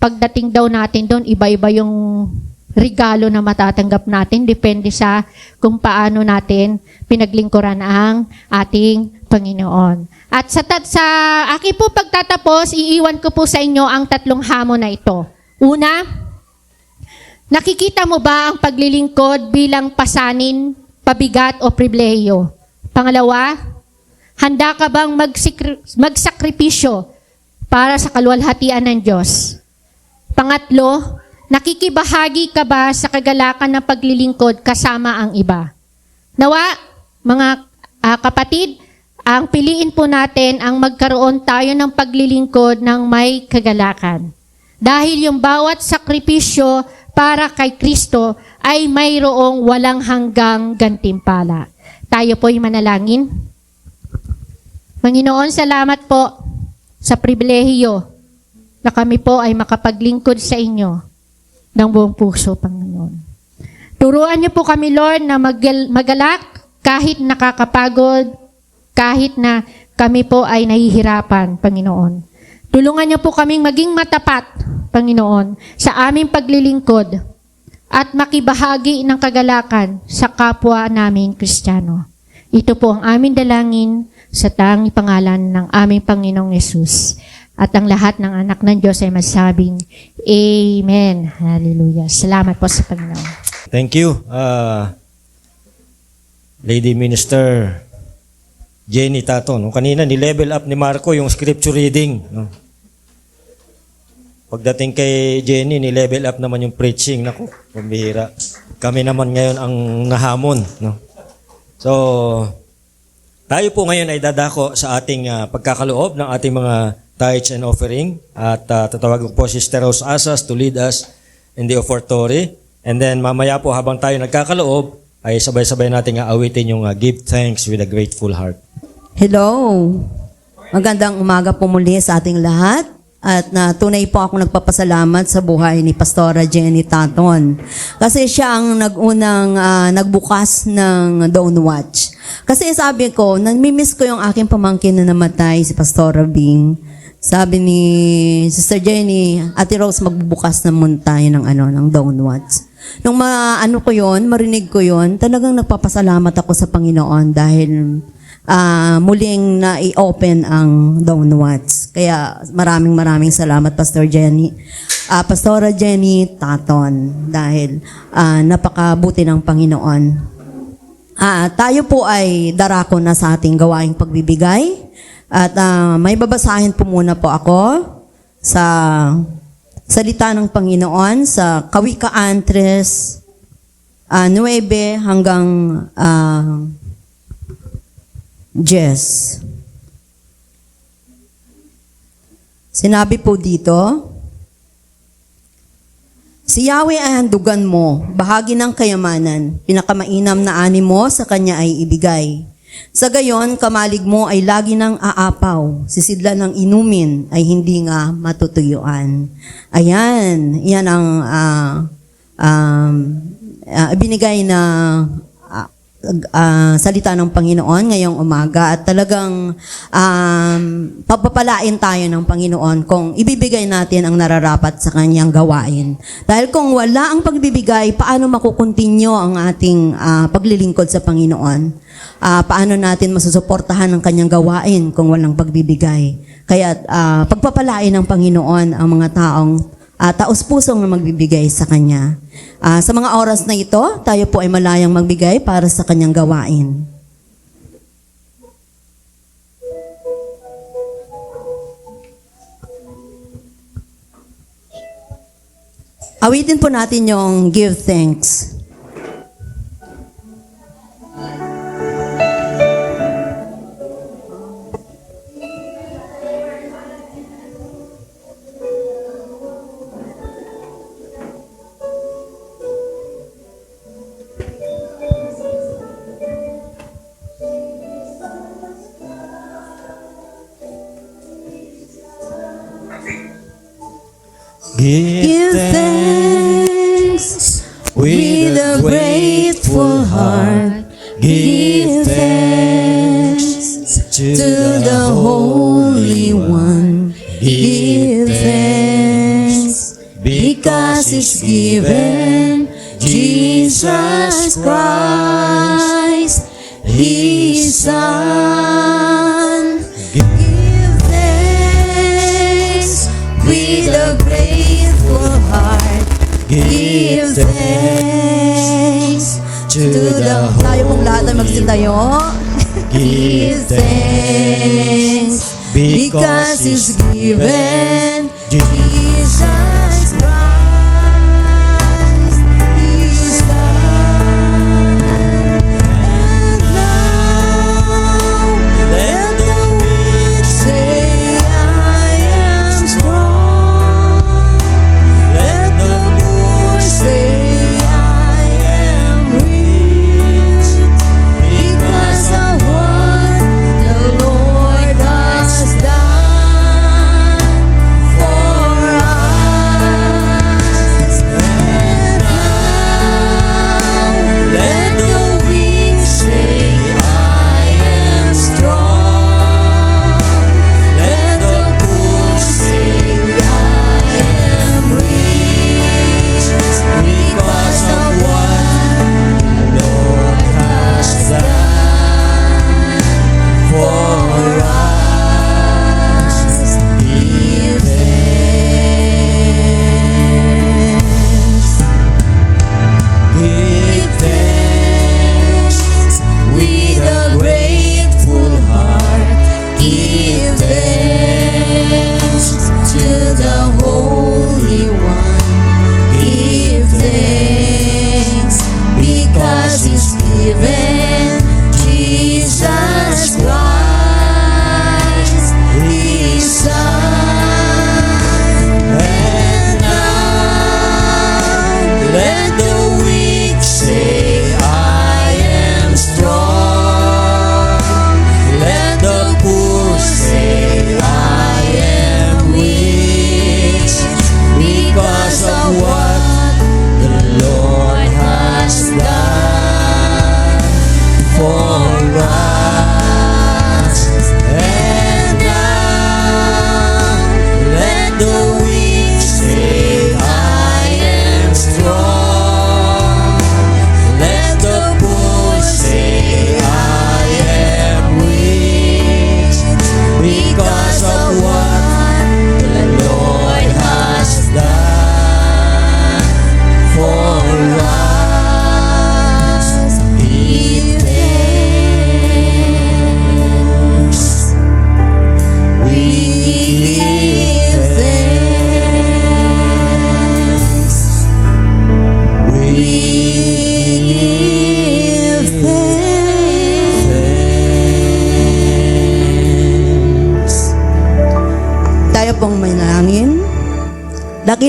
pagdating daw natin doon, iba-iba yung regalo na matatanggap natin. Depende sa kung paano natin pinaglingkuran ang ating Panginoon. At sa aking po pagtatapos, iiwan ko po sa inyo ang 3 hamon na ito. Una, nakikita mo ba ang paglilingkod bilang pasanin, pabigat o pribilehiyo? Pangalawa, handa ka bang magsakripisyo para sa kaluwalhatian ng Diyos? Pangatlo, nakikibahagi ka ba sa kagalakan ng paglilingkod kasama ang iba? Nawa, mga kapatid, ang piliin po natin ang magkaroon tayo ng paglilingkod ng may kagalakan. Dahil yung bawat sakripisyo para kay Kristo ay mayroong walang hanggang gantimpala. Tayo po'y manalangin. Panginoon, salamat po sa pribilehiyo na kami po ay makapaglingkod sa inyo ng buong puso, Panginoon. Turuan niyo po kami, Lord, na magalak kahit nakakapagod, kahit na kami po ay nahihirapan, Panginoon. Tulungan niyo po kaming maging matapat, Panginoon, sa aming paglilingkod at makibahagi ng kagalakan sa kapwa naming Kristiyano. Ito po ang aming dalangin sa tanging pangalan ng aming Panginoong Yesus. At ang lahat ng anak ng Diyos ay masabing, Amen. Hallelujah. Salamat po sa Panginoon. Thank you, Lady Minister Jenny Tato. No? Kanina, ni-level up ni Marco yung scripture reading. No? Pagdating kay Jenny, ni-level up naman yung preaching. Naku, pambihira. Kami naman ngayon ang nahamon. No? So, tayo po ngayon ay dadako sa ating pagkakaloob ng ating mga tithes and offering. At tatawag ko po si Sister Rose Asas to lead us in the offertory. And then mamaya po habang tayo nagkakaloob, ay sabay-sabay natin aawitin yung give thanks with a grateful heart. Hello! Magandang umaga po muli sa ating lahat. At tunay po ako nagpapasalamat sa buhay ni Pastora Jenny Taton. Kasi siya ang nagunang nagbukas ng Dawn Watch. Kasi sabi ko, namimiss ko yung aking pamangkin na namatay, si Pastora Bing. Sabi ni Sister Jenny, Ate Rose, magbubukas naman tayo ng Dawn Watch. Nung marinig ko yon, talagang nagpapasalamat ako sa Panginoon dahil muling na-i-open ang Dawn Watch. Kaya maraming salamat, Pastor Jenny. Pastora Jenny Taton, dahil napakabuti ng Panginoon. Tayo po ay darako na sa ating gawaing pagbibigay. At may babasahin po muna po ako sa salita ng Panginoon sa Kawikaan 3:9 hanggang 10. Sinabi po dito, si Yahweh ay handugan mo, bahagi ng kayamanan, pinakamainam na ani mo sa kanya ay ibigay. Sa gayon, kamalig mo ay lagi ng aapaw, sisidlan ng inumin ay hindi nga matutuyuan. Ayan, yan ang binigay na salita ng Panginoon ngayong umaga at talagang pagpapalain tayo ng Panginoon kung ibibigay natin ang nararapat sa kanyang gawain. Dahil kung wala ang pagbibigay, paano makukontinyo ang ating paglilingkod sa Panginoon? Paano natin masusuportahan ang kanyang gawain kung walang pagbibigay? Kaya pagpapalain ng Panginoon ang mga taong taos-pusong na magbibigay sa Kanya. Sa mga oras na ito, tayo po ay malayang magbigay para sa Kanyang gawain. Awitin po natin yung give thanks. Give thanks with a grateful heart. Give thanks to the Holy One. Give thanks because it's given Jesus Christ, His Son. Give thanks with a grateful heart. Give thanks to the Tayo pong lahat ay magsitayo. Give thanks because it's given Jesus Christ, His Son. And now let the weak say, I am strong. Let the poor say, I am rich because of what the Lord has done for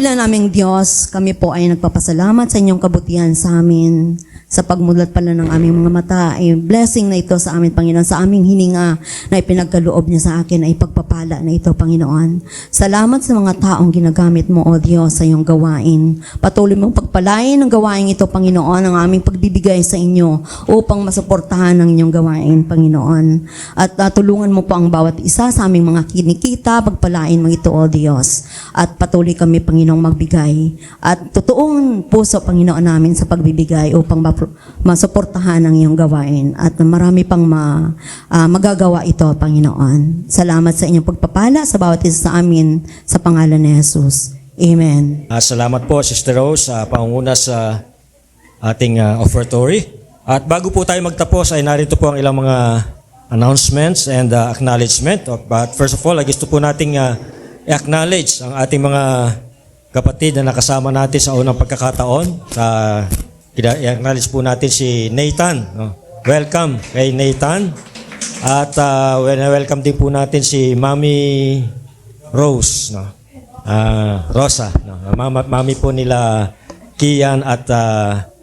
Dakilan naming Diyos, kami po ay nagpapasalamat sa inyong kabutihan sa amin. Sa pagmulat pala ng aming mga mata, ay blessing na ito sa amin, Panginoon. Sa aming hininga na ipinagkaloob niya sa akin ay pagpapala na ito, Panginoon. Salamat sa mga taong ginagamit mo, O Diyos, sa iyong gawain. Patuloy mong pagpalain ang gawain ito, Panginoon, ang aming pagbibigay sa inyo upang masuportahan ang inyong gawain, Panginoon. At tulungan mo po ang bawat isa sa aming mga kinikita, pagpalain mo ito, O Diyos. At patuloy kami, Panginoong, magbigay. At totoong puso, Panginoon, namin sa pagbibigay upang masuportahan ang iyong gawain. At marami pang magagawa ito, Panginoon. Salamat sa inyong pagpapala sa bawat isa sa amin sa pangalan ni Jesus. Amen. Salamat po, Sister Rose, sa pangunguna sa ating offertory. At bago po tayo magtapos, ay narito po ang ilang mga announcements and acknowledgement. But first of all, gusto po nating i-acknowledge ang ating mga kapatid na nakasama natin sa unang pagkakataon. I-acknowledge po natin si Nathan. Welcome kay Nathan. At welcome din po natin si Mami Rose. Rosa. Mami po nila Kian at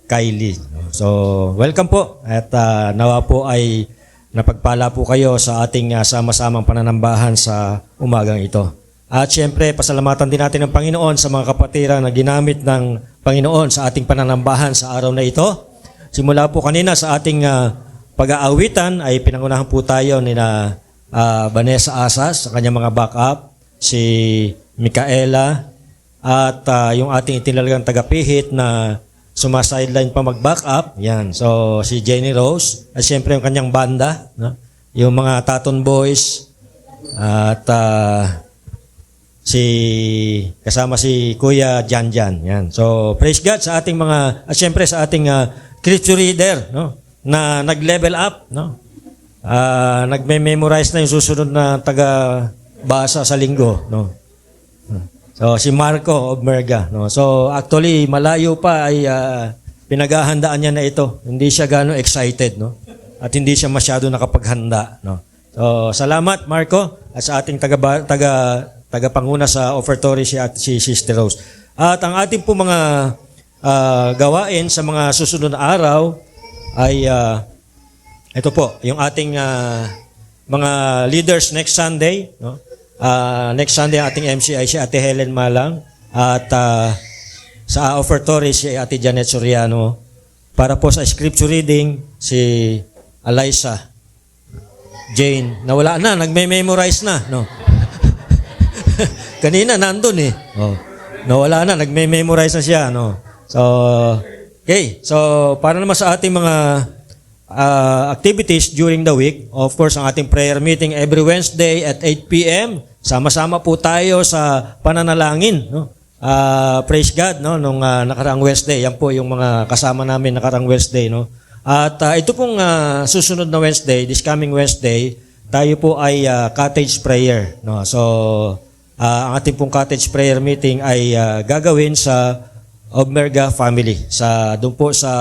Kylie. So, welcome po. At nawa po ay napagpala po kayo sa ating sama-samang pananambahan sa umagang ito. At syempre, pasalamatan din natin ng Panginoon sa mga kapatiran na ginamit ng Panginoon sa ating pananambahan sa araw na ito. Simula po kanina sa ating pag-aawitan ay pinangunahan po tayo ni Vanessa Asas sa kanyang mga backup, si Micaela, at yung ating itinalagang tagapihit na sumasideline pa mag-backup. Yan. So, si Jenny Rose, at syempre yung kanyang banda, no? Yung mga Taton Boys, at kasama si Kuya Janjan. Yan. So, praise God sa ating mga, at syempre sa ating scripture reader, no? Na nag-level up, no? Nagme-memorize na yung susunod na taga-basa sa linggo, no? So, si Marco Obmerga, no? So, actually, malayo pa ay pinaghahandaan niya na ito. Hindi siya gano'ng excited, no? At hindi siya masyado nakapaghanda, no? So, salamat, Marco, at sa ating tagapanguna sa offertory si Sister Rose. At ang ating po mga gawain sa mga susunod na araw ay ito po, yung ating mga leaders next Sunday, no? Next Sunday ang ating MC ay si Ate Helen Malang at sa offertory si Ate Janet Soriano. Para po sa scripture reading si Eliza Jane. Nawala na, nagme-memorize na, no? Kanina nandun eh. Nawala na, nagme-memorize na siya, no? So, okay. So, para naman sa ating mga activities during the week, of course, ang ating prayer meeting every Wednesday at 8 p.m. Sama-sama po tayo sa pananalangin, no? Praise God, no? Nung nakaraang Wednesday, yan po yung mga kasama namin nakaraang Wednesday, no? At ito pong susunod na Wednesday, this coming Wednesday, tayo po ay cottage prayer, no? So, ang ating pong cottage prayer meeting ay gagawin sa Obmerga family, doon po sa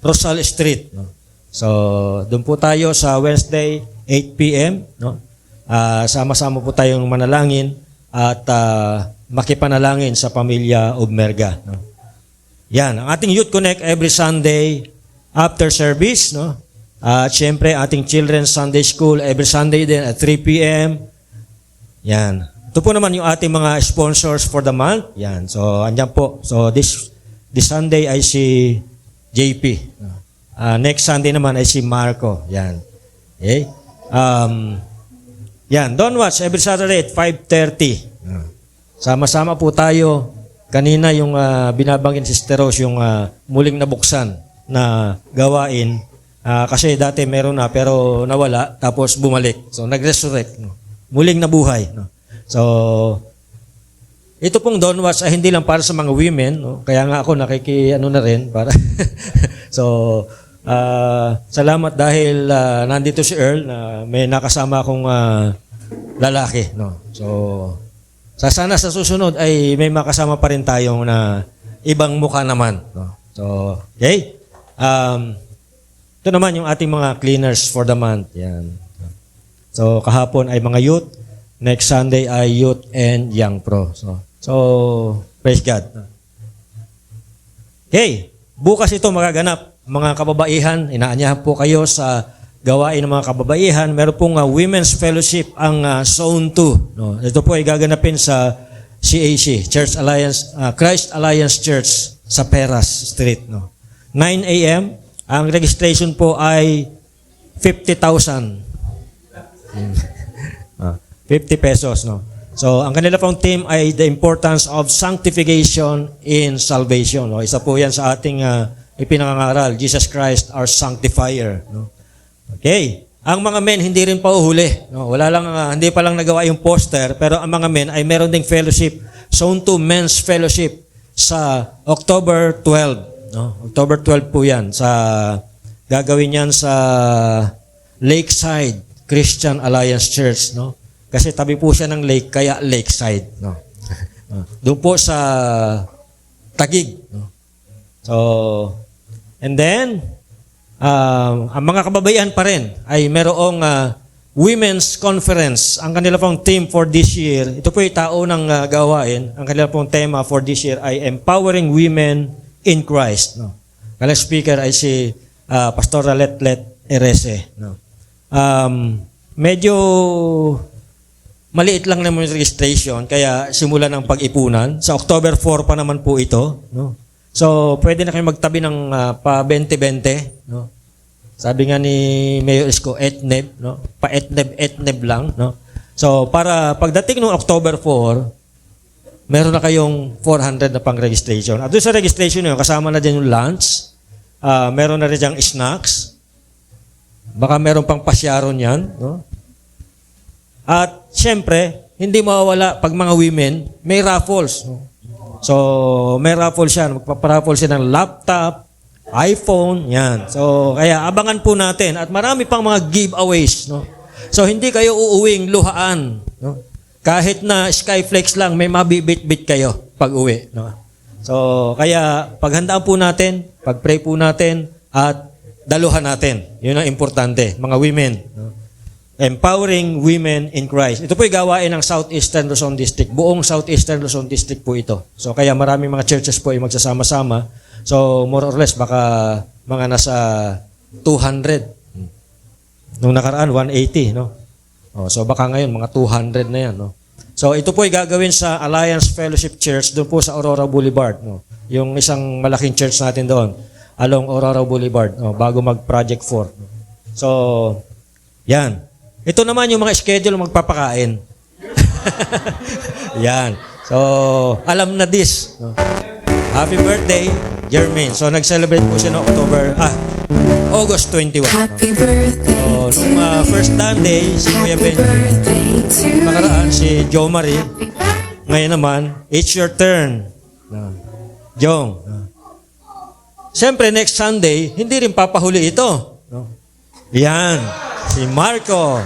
Rosal Street, no? So, doon po tayo sa Wednesday, 8 p.m., no? Sama-sama po tayong manalangin at makipanalangin sa pamilya Obmerga, no? Yan, ang ating Youth Connect every Sunday after service, no? At syempre, ating Children's Sunday School every Sunday din at 3 p.m. Yan. Ito po naman yung ating mga sponsors for the month. Yan. So, andyan po. So, this Sunday ay si JP. Next Sunday naman ay si Marco. Yan. Okay? Yan. Don't watch every Saturday at 5:30. Sama-sama po tayo. Kanina yung binabanggit si Sister Rose, yung muling nabuksan na gawain. Kasi dati meron na pero nawala tapos bumalik. So, nag-resurrect. No? Muling nabuhay. No? So, ito pong Don't Watch ay hindi lang para sa mga women. No? Kaya nga ako na rin. Para so, salamat dahil nandito si Earl na may nakasama akong lalaki. No? So, sana sa susunod ay may makasama pa rin tayong na ibang mukha naman. No? So, okay? Ito naman yung ating mga cleaners for the month. Yan. So, kahapon ay mga youth. Next Sunday ay youth and young pro. So So, praise God. Okay, bukas ito magaganap. Mga kababaihan, inaanyahan po kayo sa gawain ng mga kababaihan. Meron pong Women's Fellowship ang Zone 2. No? Ito po ay gaganapin sa CAC, Church Alliance, Christ Alliance Church sa Peras Street. No? 9 a.m. Ang registration po ay 50,000. 50 pesos. No? So, ang kanila pong theme ay the importance of sanctification in salvation. No? Isa po yan sa ating ipinangangaral, Jesus Christ, our sanctifier. No? Okay. Ang mga men, hindi rin pa uhuli. No? Wala lang, hindi pa lang nagawa yung poster, pero ang mga men ay meron ding fellowship, Zone 2 Men's Fellowship sa October 12. No? October 12 po yan. Gagawin yan sa Lakeside Christian Alliance Church. No? Kasi tabi po siya ng lake, kaya Lakeside. No? Doon po sa Taguig. No? So, and then, ang mga kababaihan pa rin ay merong Women's Conference. Ang kanila pong theme for this year, ito po yung tao ng gawain. Ang kanila pong tema for this year ay Empowering Women in Christ. No? Kaya speaker ay si Pastora Letlet Erese. No? Medyo maliit lang naman yung registration, kaya simulan ng pag-ipunan. Sa October 4 pa naman po ito. No? So, pwede na kayo magtabi ng pa 20-20, no? Sabi nga ni Mayor Isko, etneb, no? Pa etneb lang, no? So, para pagdating ng October 4, meron na kayong 400 na pang-registration. At doon sa registration nyo, kasama na din yung lunch, meron na rin diyang snacks, baka meron pang pasyaron yan, no? At, syempre, hindi mawawala pag mga women, may raffles, no? So, may raffle siya. Magpaparaffle siya ng laptop, iPhone, yan. So, kaya abangan po natin. At marami pang mga giveaways, no? So, hindi kayo uuwing luhaan, no? Kahit na Skyflex lang, may mabibit-bit kayo pag uwi, no? So, kaya paghandaan po natin, pag-pray po natin, at daluhan natin. Yun ang importante, mga women, no? Empowering Women in Christ. Ito po yung gawain ng Southeastern Luzon District. Buong Southeastern Luzon District po ito. So kaya maraming mga churches po ay magsasama-sama. So more or less baka mga nasa 200. Nung nakaraan 180, no? So baka ngayon mga 200 na yan, no? So ito po ay gagawin sa Alliance Fellowship Church doon po sa Aurora Boulevard, no? Yung isang malaking church natin doon along Aurora Boulevard, no? Bago mag-Project 4. So yan. Ito naman yung mga schedule magpapakain. Yan. So, alam na this. No? Happy birthday, Jermaine. So, nag-celebrate po siya no August 21. Happy birthday So, nung first Sunday, si Kuya Ben, nakaraan si Jo Marie. Ngayon naman, it's your turn. No. Jong. No. Siyempre, next Sunday, hindi rin papahuli ito. No? Yan. Si Marco,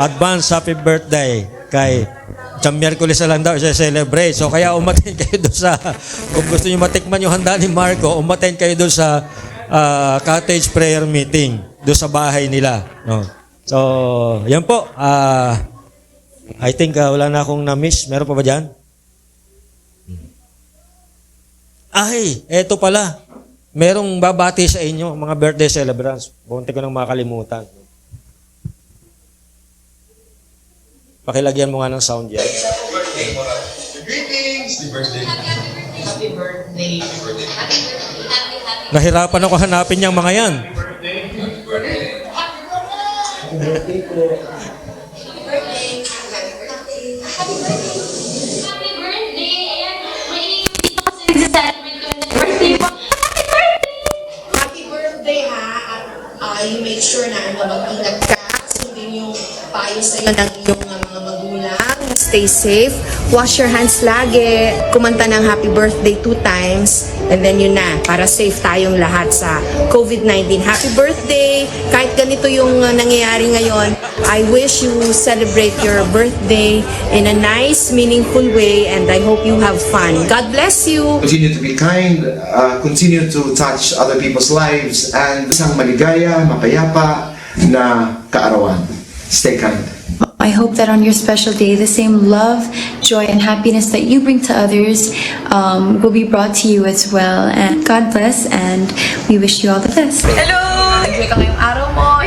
advance happy birthday kay Miyerkules na lang daw siya celebrate. So kaya umaten kayo doon sa, kung gusto niyo matikman yung handa ni Marco, umaten kayo doon sa cottage prayer meeting doon sa bahay nila. No? So, yan po. I think wala na akong na-miss. Meron pa ba dyan? Ay, eto pala. Merong babati sa inyo, mga birthday celebrants. Bunti ko nang makalimutan. Pakilagyan mo nga ng sound yan. Greetings! Happy birthday! Happy birthday! Nahirapan ako hanapin yung mga yan. Happy birthday! Ayan, mainit dito kasi nag-celebrate ko yung birthday mo. Happy birthday! Happy birthday ha! At make sure na mag-ingat ka. Sundin yung payo sa iyo ng iyong mga magulang. Stay safe. Wash your hands lagi. Kumanta ng happy birthday 2 times. And then yun na. Para safe tayong lahat sa COVID-19. Happy birthday! Kahit ganito yung nangyayari ngayon, I wish you celebrate your birthday in a nice, meaningful way. And I hope you have fun. God bless you! Continue to be kind, continue to touch other people's lives, and isang maligaya, mapayapa na kaarawan. Stay kind. I hope that on your special day, the same love, joy, and happiness that you bring to others will be brought to you as well. And God bless, and we wish you all the best. Hello! Enjoy ka ngayong araw mo.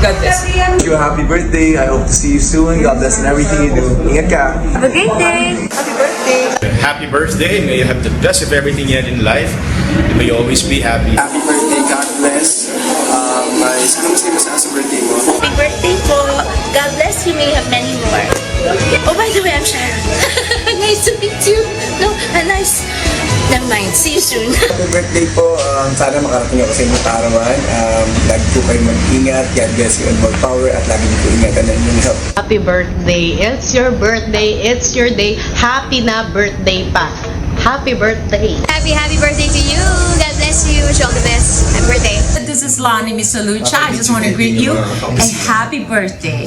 God bless you. Wish you a happy birthday. I hope to see you soon. God bless in everything you do. Ingat ka. Have a great day. Happy birthday. Happy birthday. May you have the best of everything you had in life. May you always be happy. Happy birthday. God bless. Sino sa birthday mo? Happy birthday po. God bless you. May you have many more. Oh, by the way, I'm Sharon. Nice to meet you. No, nice. Never mind. See you soon. Happy birthday po. Sana makarating ako sa inyong kaarawan. Lagi po kayo mag-ingat. God bless you and more power. At lagi niyo po ingatan ang inyong health. Happy birthday. It's your birthday. It's your day. Happy na birthday pa. Happy birthday. Happy birthday to you. God bless you. Wish you all the best. Happy birthday. This is Lonnie Misalucha. I just want to greet you a happy birthday.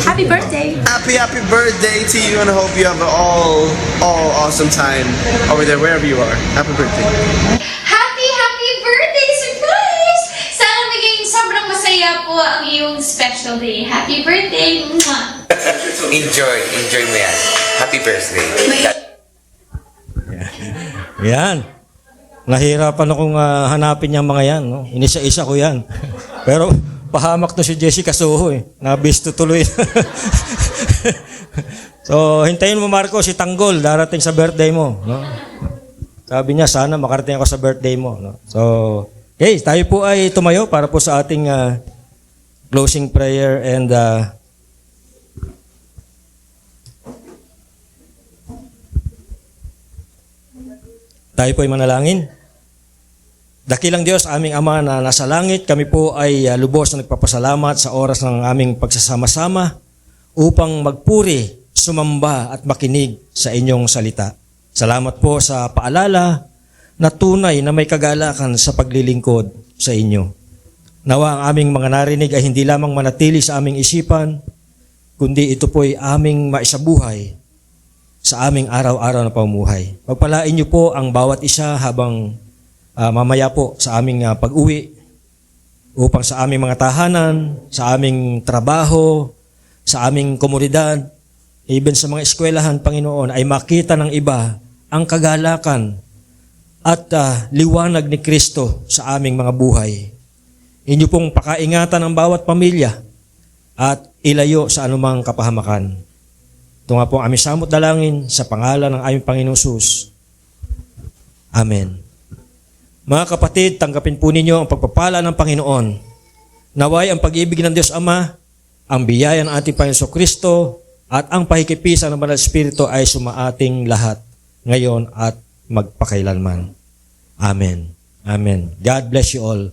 Happy birthday. Happy birthday to you, and I hope you have an all awesome time over there wherever you are. Happy birthday. Happy birthday, surprise! Sana maging sobrang masaya po ang iyong special day. Happy birthday! Mwah! Enjoy mo yan. Happy birthday. Yan. Nahirapan akong hanapin yung mga yan. No? Inisa-isa ko yan. Pero pahamak to si Jessica Soho eh. Nabisto tuloy. So, hintayin mo Marco, si Tanggol, darating sa birthday mo. No? Sabi niya, sana makarating ako sa birthday mo. No? So, okay, tayo po ay tumayo para po sa ating closing prayer and tayo po ay manalangin. Dakilang Diyos, aming Ama na nasa langit, kami po ay lubos na nagpapasalamat sa oras ng aming pagsasama-sama upang magpuri, sumamba at makinig sa inyong salita. Salamat po sa paalala na tunay na may kagalakan sa paglilingkod sa inyo. Nawa ang aming mga narinig ay hindi lamang manatili sa aming isipan, kundi ito po ay aming maisabuhay sa aming araw-araw na pamumuhay. Pagpalain niyo po ang bawat isa habang mamaya po sa aming pag-uwi upang sa aming mga tahanan, sa aming trabaho, sa aming komunidad, even sa mga eskwelahan, Panginoon, ay makita ng iba ang kagalakan at liwanag ni Kristo sa aming mga buhay. Inyo pong pakaingatan ang bawat pamilya at ilayo sa anumang kapahamakan. Ito nga po ang aming samot dalangin sa pangalan ng aming Panginoong Sus. Amen. Mga kapatid, tanggapin po ninyo ang pagpapala ng Panginoon. Naway ang pag-ibig ng Diyos Ama, ang biyaya ng ating Panginoon Kristo, at ang pahikipisa ng Banal Espiritu ay sumaating lahat, ngayon at magpakailanman. Amen. Amen. God bless you all.